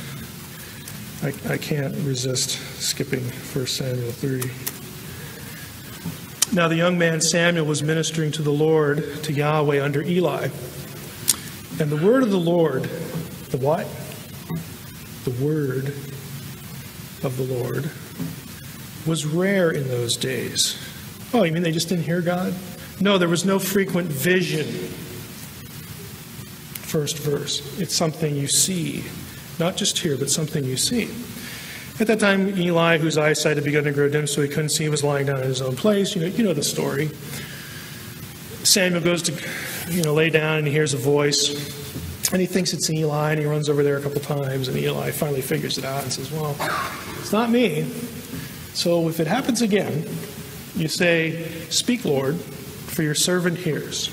I can't resist skipping 1 Samuel 30. Now the young man Samuel was ministering to the Lord, to Yahweh, under Eli. And the word of the Lord, the what? The word of the Lord was rare in those days. Oh, you mean they just didn't hear God? No, there was no frequent vision. First verse. It's something you see. Not just hear, but something you see. At that time, Eli, whose eyesight had begun to grow dim so he couldn't see, was lying down in his own place. You know the story. Samuel goes to lay down and he hears a voice. And he thinks it's Eli, and he runs over there a couple times. And Eli finally figures it out and says, well, it's not me. So if it happens again, you say, speak, Lord, for your servant hears.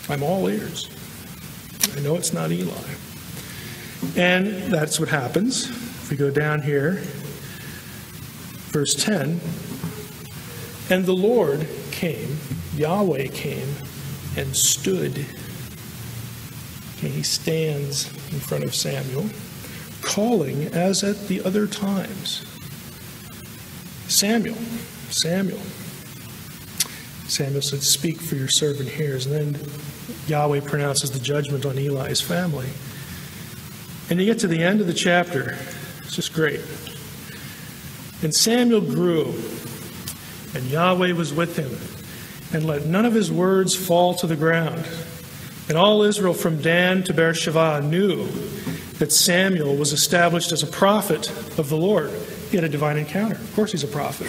I'm all ears. I know it's not Eli. And that's what happens. If we go down here, verse 10, and the Lord came, Yahweh came, and stood. Okay, he stands in front of Samuel, calling as at the other times. Samuel, Samuel. Samuel said, speak, for your servant hears. And then Yahweh pronounces the judgment on Eli's family. And you get to the end of the chapter. It's just great. And Samuel grew, and Yahweh was with him, and let none of his words fall to the ground. And all Israel from Dan to Beersheba knew that Samuel was established as a prophet of the Lord. He had a divine encounter. Of course he's a prophet.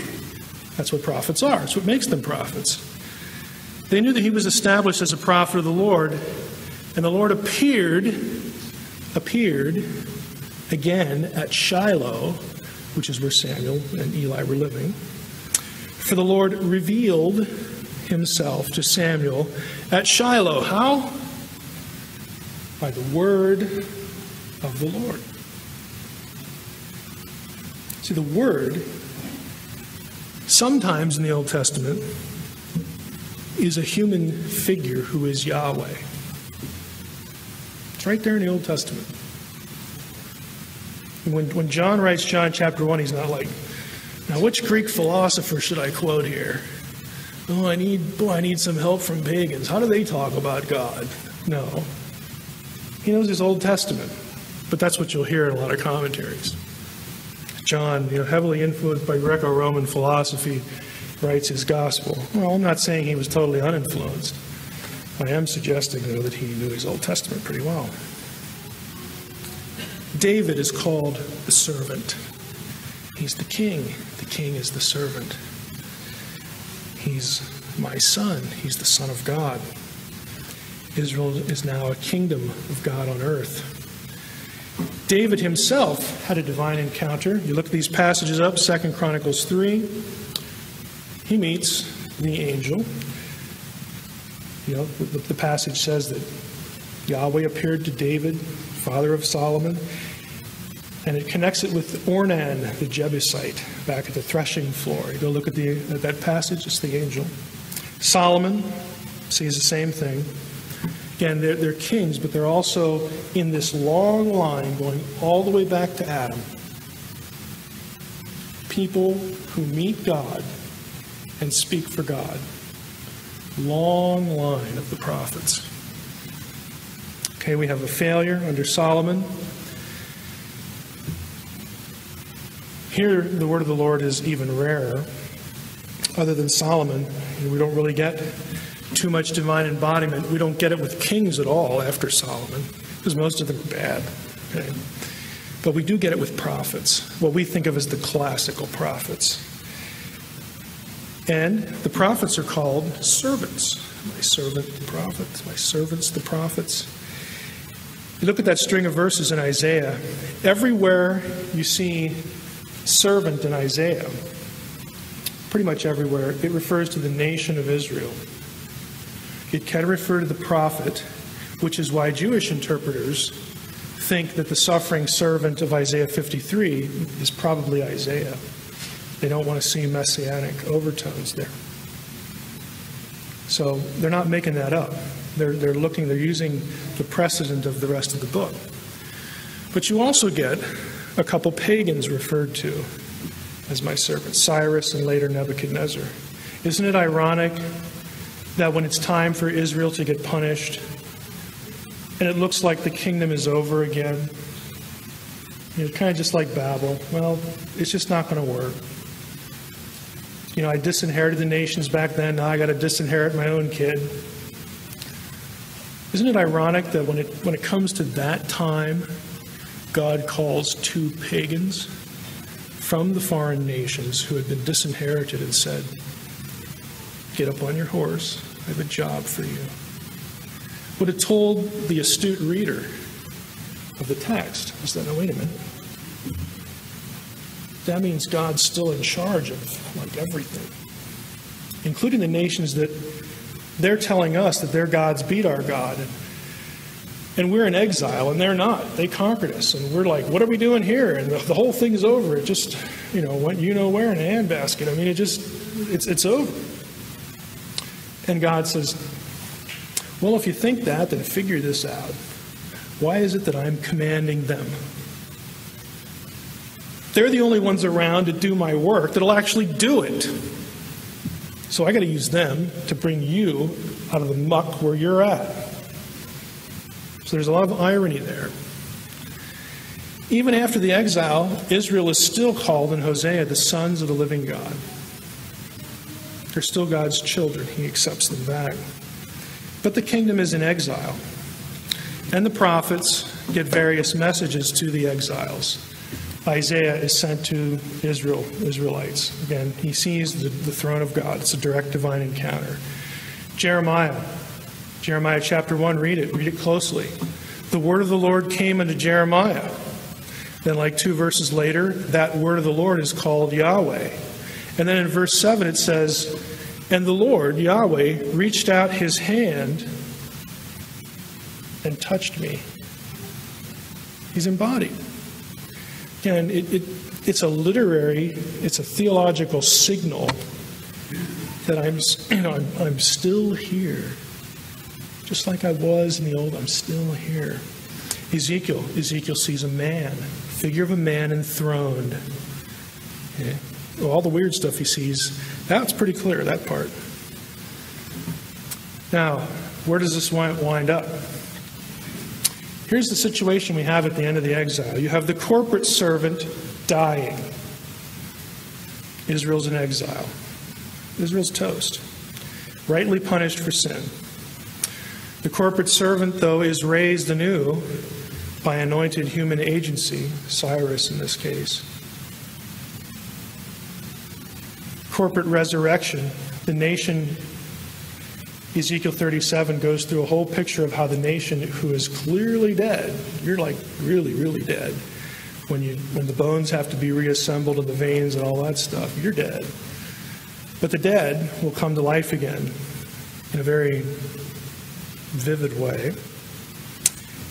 That's what prophets are. That's what makes them prophets. They knew that he was established as a prophet of the Lord, and the Lord appeared again at Shiloh, which is where Samuel and Eli were living. For the Lord revealed himself to Samuel at Shiloh. How? By the word of the Lord. See, the word, sometimes in the Old Testament, is a human figure who is Yahweh. It's right there in the Old Testament. When John writes John chapter 1, he's not like, now which Greek philosopher should I quote here? Oh, I need some help from pagans. How do they talk about God? No. He knows his Old Testament, but that's what you'll hear in a lot of commentaries. John, heavily influenced by Greco-Roman philosophy, writes his gospel. Well, I'm not saying he was totally uninfluenced. I am suggesting, though, that he knew his Old Testament pretty well. David is called the servant. He's the king. The king is the servant. He's my son. He's the Son of God. Israel is now a kingdom of God on earth. David himself had a divine encounter. You look these passages up, 2 Chronicles 3. He meets the angel. The passage says that Yahweh appeared to David, father of Solomon, and it connects it with Ornan, the Jebusite, back at the threshing floor. You go look at that passage, it's the angel. Solomon sees the same thing. Again, they're kings, but they're also in this long line going all the way back to Adam. People who meet God and speak for God. Long line of the prophets. Okay, we have a failure under Solomon. Here, the word of the Lord is even rarer. Other than Solomon, we don't really get too much divine embodiment. We don't get it with kings at all after Solomon, because most of them are bad. Okay? But we do get it with prophets, what we think of as the classical prophets. And the prophets are called servants. My servant, the prophets. My servants, the prophets. You look at that string of verses in Isaiah. Everywhere you see servant in Isaiah, pretty much everywhere, it refers to the nation of Israel. It can refer to the prophet, which is why Jewish interpreters think that the suffering servant of Isaiah 53 is probably Isaiah. They don't want to see messianic overtones there. So they're not making that up. They're using the precedent of the rest of the book. But you also get a couple pagans referred to as my servants, Cyrus and later Nebuchadnezzar. Isn't it ironic that when it's time for Israel to get punished, and it looks like the kingdom is over again, kind of just like Babel, well, it's just not going to work. I disinherited the nations back then, now I got to disinherit my own kid. Isn't it ironic that when it comes to that time, God calls two pagans from the foreign nations who had been disinherited and said, get up on your horse, I have a job for you. Would have told the astute reader of the text is that, no, wait a minute. That means God's still in charge of everything, including the nations that they're telling us that their gods beat our God. And we're in exile, and they're not. They conquered us. And we're like, what are we doing here? And the whole thing is over. It just, went where in a handbasket. I mean, it's over. And God says, well, if you think that, then figure this out. Why is it that I'm commanding them? They're the only ones around to do my work that'll actually do it. So I got to use them to bring you out of the muck where you're at. So there's a lot of irony there. Even after the exile, Israel is still called in Hosea the sons of the living God. They're still God's children. He accepts them back. But the kingdom is in exile. And the prophets get various messages to the exiles. Isaiah is sent to Israelites. Again, he sees the throne of God. It's a direct divine encounter. Jeremiah chapter 1, read it closely. The word of the Lord came unto Jeremiah. Then, like 2 verses later, that word of the Lord is called Yahweh. And then in verse 7 it says, and the Lord, Yahweh, reached out his hand and touched me. He's embodied. And it's a literary, it's a theological signal that I'm still here. Just like I was in the old, I'm still here. Ezekiel sees a man, figure of a man enthroned. Okay. Well, all the weird stuff he sees, that's pretty clear, that part. Now, where does this wind up? Here's the situation we have at the end of the exile. You have the corporate servant dying. Israel's in exile. Israel's toast. Rightly punished for sin. The corporate servant, though, is raised anew by anointed human agency, Cyrus in this case. Corporate resurrection. The nation, Ezekiel 37 goes through a whole picture of how the nation who is clearly dead, you're like really, really dead, when the bones have to be reassembled in the veins and all that stuff, you're dead. But the dead will come to life again in a very vivid way.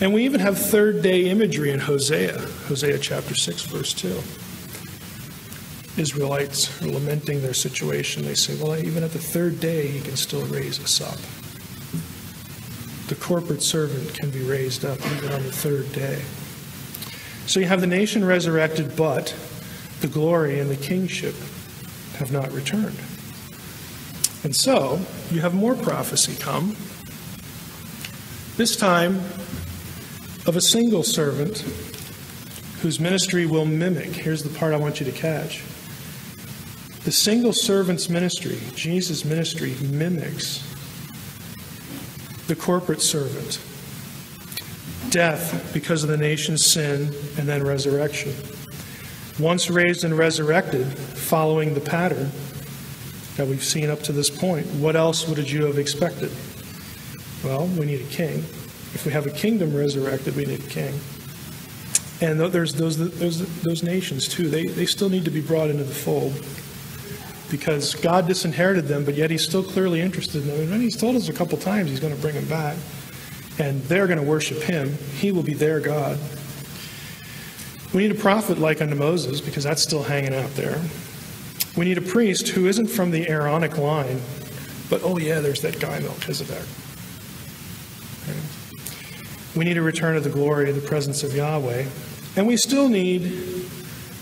And we even have third day imagery in Hosea chapter 6, verse 2. Israelites are lamenting their situation. They say, well, even at the third day, he can still raise us up. The corporate servant can be raised up even on the third day. So you have the nation resurrected, but the glory and the kingship have not returned. And so you have more prophecy come, this time of a single servant whose ministry will mimic. Here's the part I want you to catch. The single servant's ministry, Jesus' ministry, mimics the corporate servant. Death because of the nation's sin, and then resurrection. Once raised and resurrected, following the pattern that we've seen up to this point, what else would a Jew have expected? Well, we need a king. If we have a kingdom resurrected, we need a king. And there's those nations too. They still need to be brought into the fold, because God disinherited them, but yet he's still clearly interested in them. And he's told us a couple times he's going to bring them back. And they're going to worship him. He will be their God. We need a prophet like unto Moses, because that's still hanging out there. We need a priest who isn't from the Aaronic line, but oh yeah, there's that guy Melchizedek. Okay. We need a return of the glory of the presence of Yahweh. And we still need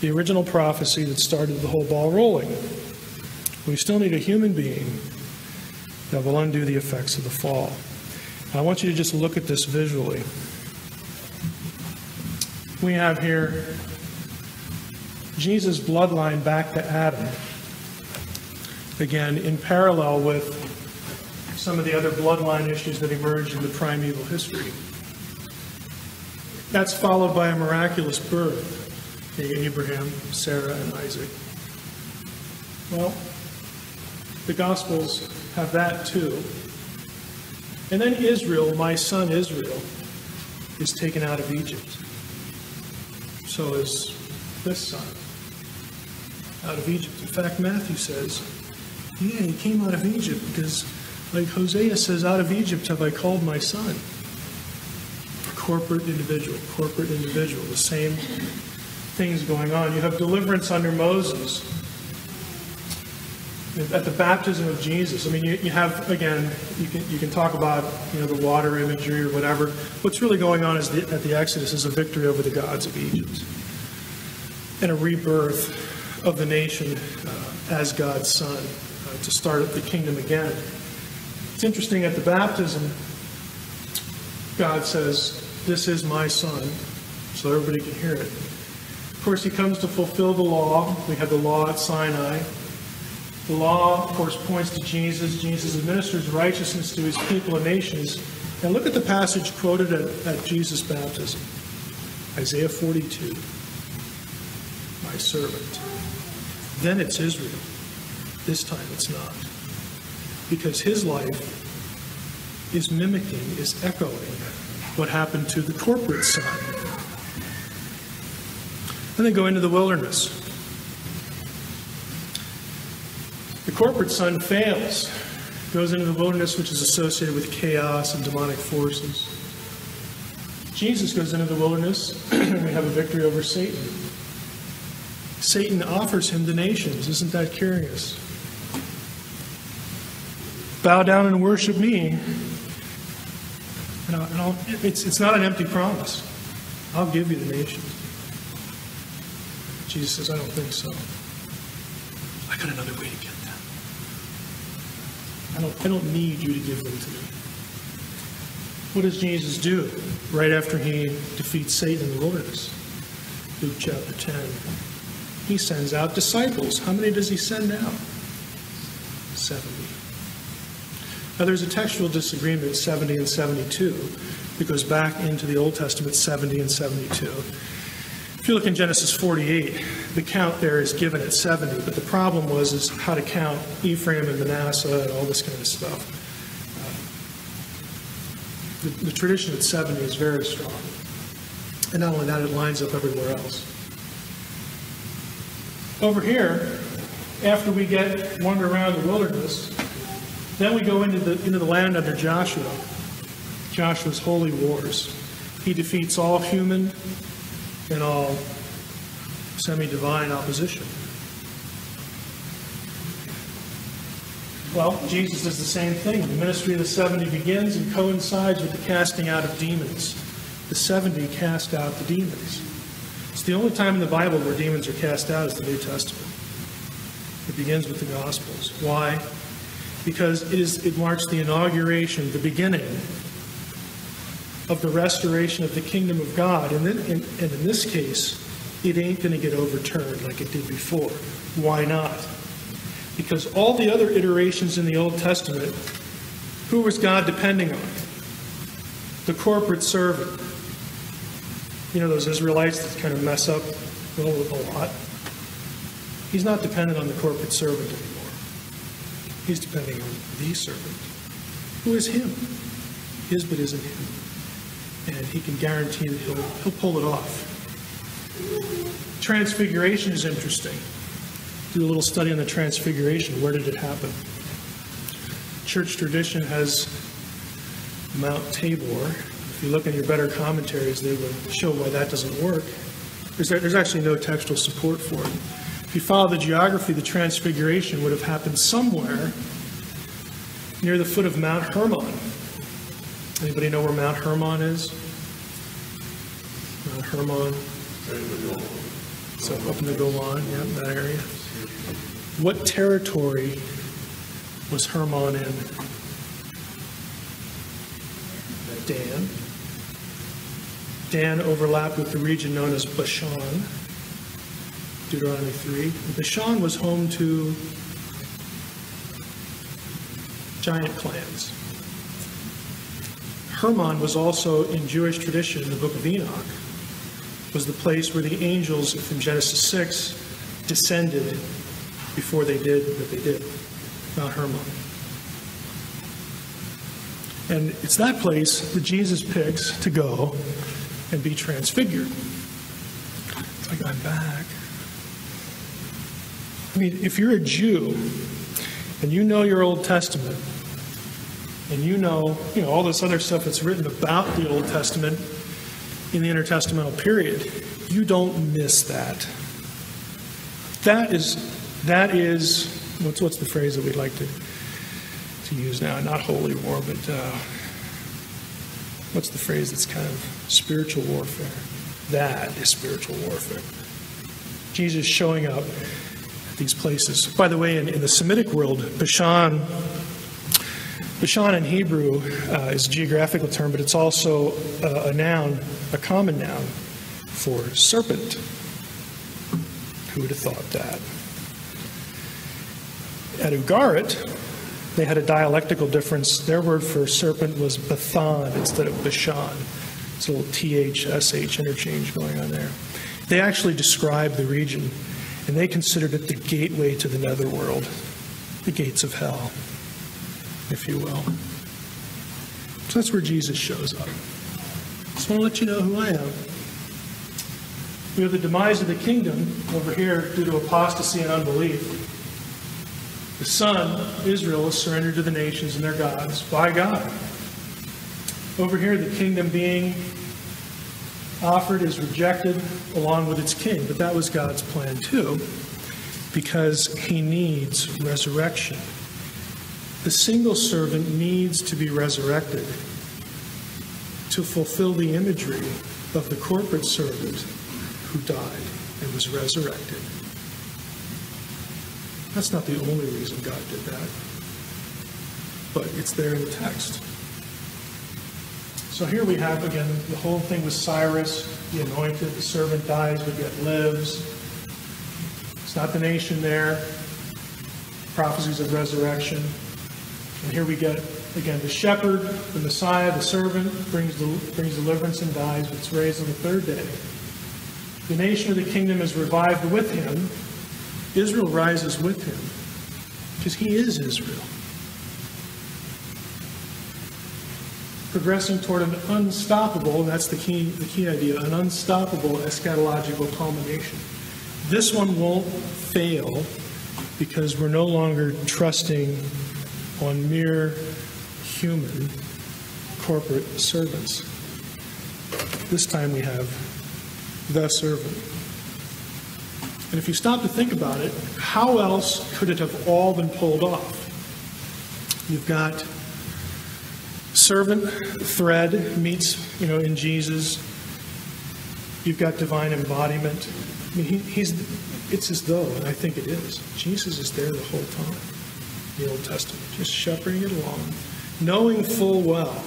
the original prophecy that started the whole ball rolling. We still need a human being that will undo the effects of the fall. I want you to just look at this visually. We have here Jesus' bloodline back to Adam. Again, in parallel with some of the other bloodline issues that emerged in the primeval history. That's followed by a miraculous birth. Abraham, Sarah, and Isaac. Well, the Gospels have that too. And then Israel, my son Israel, is taken out of Egypt. So is this son out of Egypt. In fact, Matthew says, yeah, he came out of Egypt because, like Hosea says, out of Egypt have I called my son. Corporate individual, the same things going on. You have deliverance under Moses. At the baptism of Jesus, I mean, you have, again, you can talk about, the water imagery or whatever. What's really going on is at the Exodus is a victory over the gods of Egypt and a rebirth of the nation as God's son to start the kingdom again. It's interesting, at the baptism, God says, "This is my son," so everybody can hear it. Of course, he comes to fulfill the law. We have the law at Sinai. The law, of course, points to Jesus. Jesus administers righteousness to his people and nations. And look at the passage quoted at Jesus' baptism. Isaiah 42. My servant. Then it's Israel. This time it's not. Because his life is mimicking, is echoing what happened to the corporate son. And then go into the wilderness. The corporate son fails, goes into the wilderness, which is associated with chaos and demonic forces. Jesus goes into the wilderness, and we have a victory over Satan. Satan offers him the nations. Isn't that curious? Bow down and worship me. It's not an empty promise. I'll give you the nations. Jesus says, I don't think so. I got another way to get them. I don't need you to give them to me. What does Jesus do right after he defeats Satan in the wilderness? Luke chapter 10. He sends out disciples. How many does he send out? 70. Now there's a textual disagreement, 70 and 72. It goes back into the Old Testament, 70 and 72. If you look in Genesis 48, the count there is given at 70, but the problem is how to count Ephraim and Manasseh and all this kind of stuff. The tradition at 70 is very strong. And not only that, it lines up everywhere else. Over here, after we wander around the wilderness, then we go into the land under Joshua. Joshua's holy wars. He defeats all human and all semi-divine opposition. Well, Jesus does the same thing. The ministry of the 70 begins and coincides with the casting out of demons. The 70 cast out the demons. It's the only time in the Bible where demons are cast out is the New Testament. It begins with the Gospels. Why? Because it marks the inauguration, the beginning of the restoration of the kingdom of God. And in this case, it ain't going to get overturned like it did before. Why not? Because all the other iterations in the Old Testament, who was God depending on? The corporate servant. You know those Israelites that kind of mess up a lot? He's not dependent on the corporate servant anymore. He's depending on the servant, who is him. His but isn't him. And he can guarantee that he'll pull it off. Transfiguration is interesting. Do a little study on the transfiguration. Where did it happen? Church tradition has Mount Tabor. If you look in your better commentaries, they will show why that doesn't work. There's actually no textual support for it. If you follow the geography, the transfiguration would have happened somewhere near the foot of Mount Hermon. Anybody know where Mount Hermon is? Mount Hermon. So up in the Golan, yeah, that area. What territory was Hermon in? Dan. Dan overlapped with the region known as Bashan, Deuteronomy 3. Bashan was home to giant clans. Hermon was also, in Jewish tradition, in the book of Enoch, was the place where the angels from Genesis 6 descended before they did what they did, Mount Hermon. And it's that place that Jesus picks to go and be transfigured. It's like, I'm back. I mean, if you're a Jew and you know your Old Testament and you know all this other stuff that's written about the Old Testament in the intertestamental period, you don't miss that. That is what's the phrase that we'd like to use now? Not holy war, but what's the phrase that's kind of spiritual warfare? That is spiritual warfare. Jesus showing up at these places. By the way, in the Semitic world, Bashan in Hebrew is a geographical term, but it's also a noun, a common noun for serpent. Who would have thought that? At Ugarit, they had a dialectical difference. Their word for serpent was Bathan instead of Bashan. It's a little TH-SH interchange going on there. They actually described the region, and they considered it the gateway to the netherworld, the gates of hell, if you will. So that's where Jesus shows up. Just want to let you know who I am. We have the demise of the kingdom over here due to apostasy and unbelief. The Son, Israel, is surrendered to the nations and their gods by God. Over here, the kingdom being offered is rejected along with its king. But that was God's plan too, because he needs resurrection. The single servant needs to be resurrected to fulfill the imagery of the corporate servant who died and was resurrected. That's not the only reason God did that, but it's there in the text. So here we have, again, the whole thing with Cyrus, the anointed, the servant dies but yet lives. It's not the nation there. Prophecies of resurrection. And here we get, again, the shepherd, the Messiah, the servant, brings deliverance and dies, but it's raised on the third day. The nation of the kingdom is revived with him. Israel rises with him, because he is Israel. Progressing toward an unstoppable, and that's the key idea, an unstoppable eschatological culmination. This one won't fail because we're no longer trusting on mere human corporate servants. This time we have the servant. And if you stop to think about it, how else could it have all been pulled off? You've got servant thread meets, in Jesus. You've got divine embodiment. I mean, it's as though, and I think it is, Jesus is there the whole time in the Old Testament, just shepherding it along, knowing full well,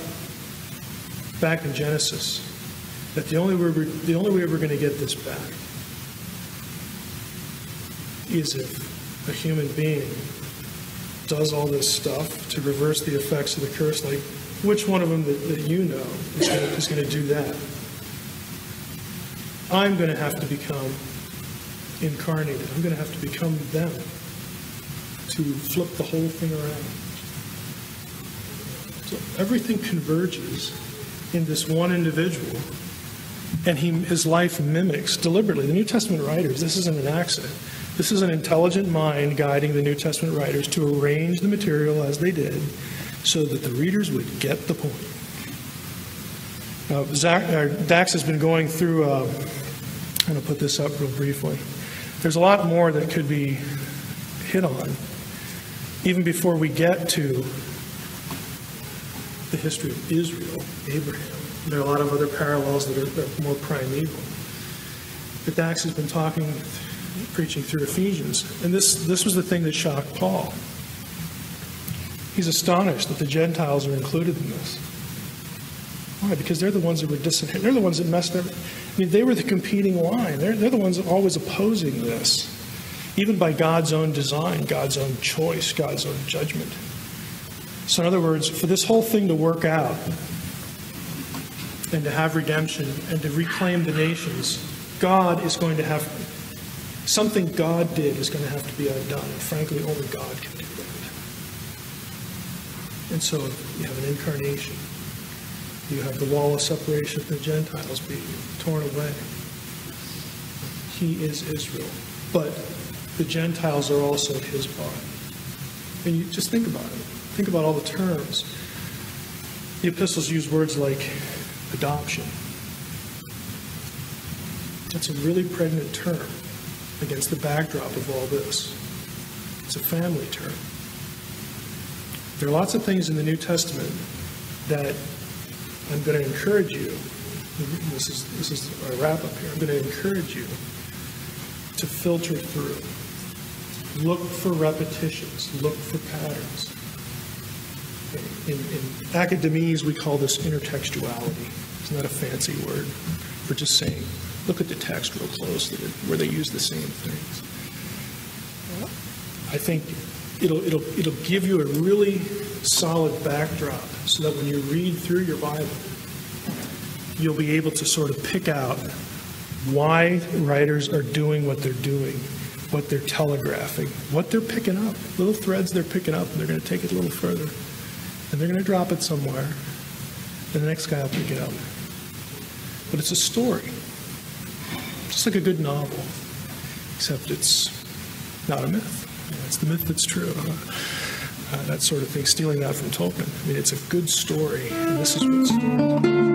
back in Genesis, that the only way we're going to get this back is if a human being does all this stuff to reverse the effects of the curse, like which one of them that you know is going to do that? I'm going to have to become incarnated. I'm going to have to become them to flip the whole thing around. So everything converges in this one individual, and his life mimics deliberately. The New Testament writers, this isn't an accident. This is an intelligent mind guiding the New Testament writers to arrange the material as they did so that the readers would get the point. Dax has been going through, I'm going to put this up real briefly. There's a lot more that could be hit on, even before we get to the history of Israel, Abraham. There are a lot of other parallels that are more primeval. But Dax has been preaching through Ephesians, and this was the thing that shocked Paul. He's astonished that the Gentiles are included in this. Why? Because they're the ones that were disinherited. They're the ones that messed up. I mean, they were the competing line. They're the ones that always opposing this, even by God's own design, God's own choice, God's own judgment. So in other words, for this whole thing to work out and to have redemption and to reclaim the nations, God is going to have, something God did is going to have to be undone. And frankly, only God can do that. And so you have an incarnation. You have the wall of separation from the Gentiles being torn away. He is Israel. But the Gentiles are also his body. And you just think about it. Think about all the terms. The epistles use words like adoption. That's a really pregnant term against the backdrop of all this. It's a family term. There are lots of things in the New Testament that I'm going to encourage you. This is our wrap up here. I'm going to encourage you to filter through. Look for repetitions. Look for patterns. In academese, we call this intertextuality. Isn't that a fancy word for just saying, look at the text real closely, where they use the same things. I think it'll give you a really solid backdrop so that when you read through your Bible, you'll be able to sort of pick out why writers are doing what they're doing, what they're telegraphing, what they're picking up, little threads they're picking up, and they're going to take it a little further. And they're going to drop it somewhere, and the next guy will pick it up. But it's a story, just like a good novel, except it's not a myth. It's the myth that's true. That sort of thing, stealing that from Tolkien. I mean, it's a good story, and this is what's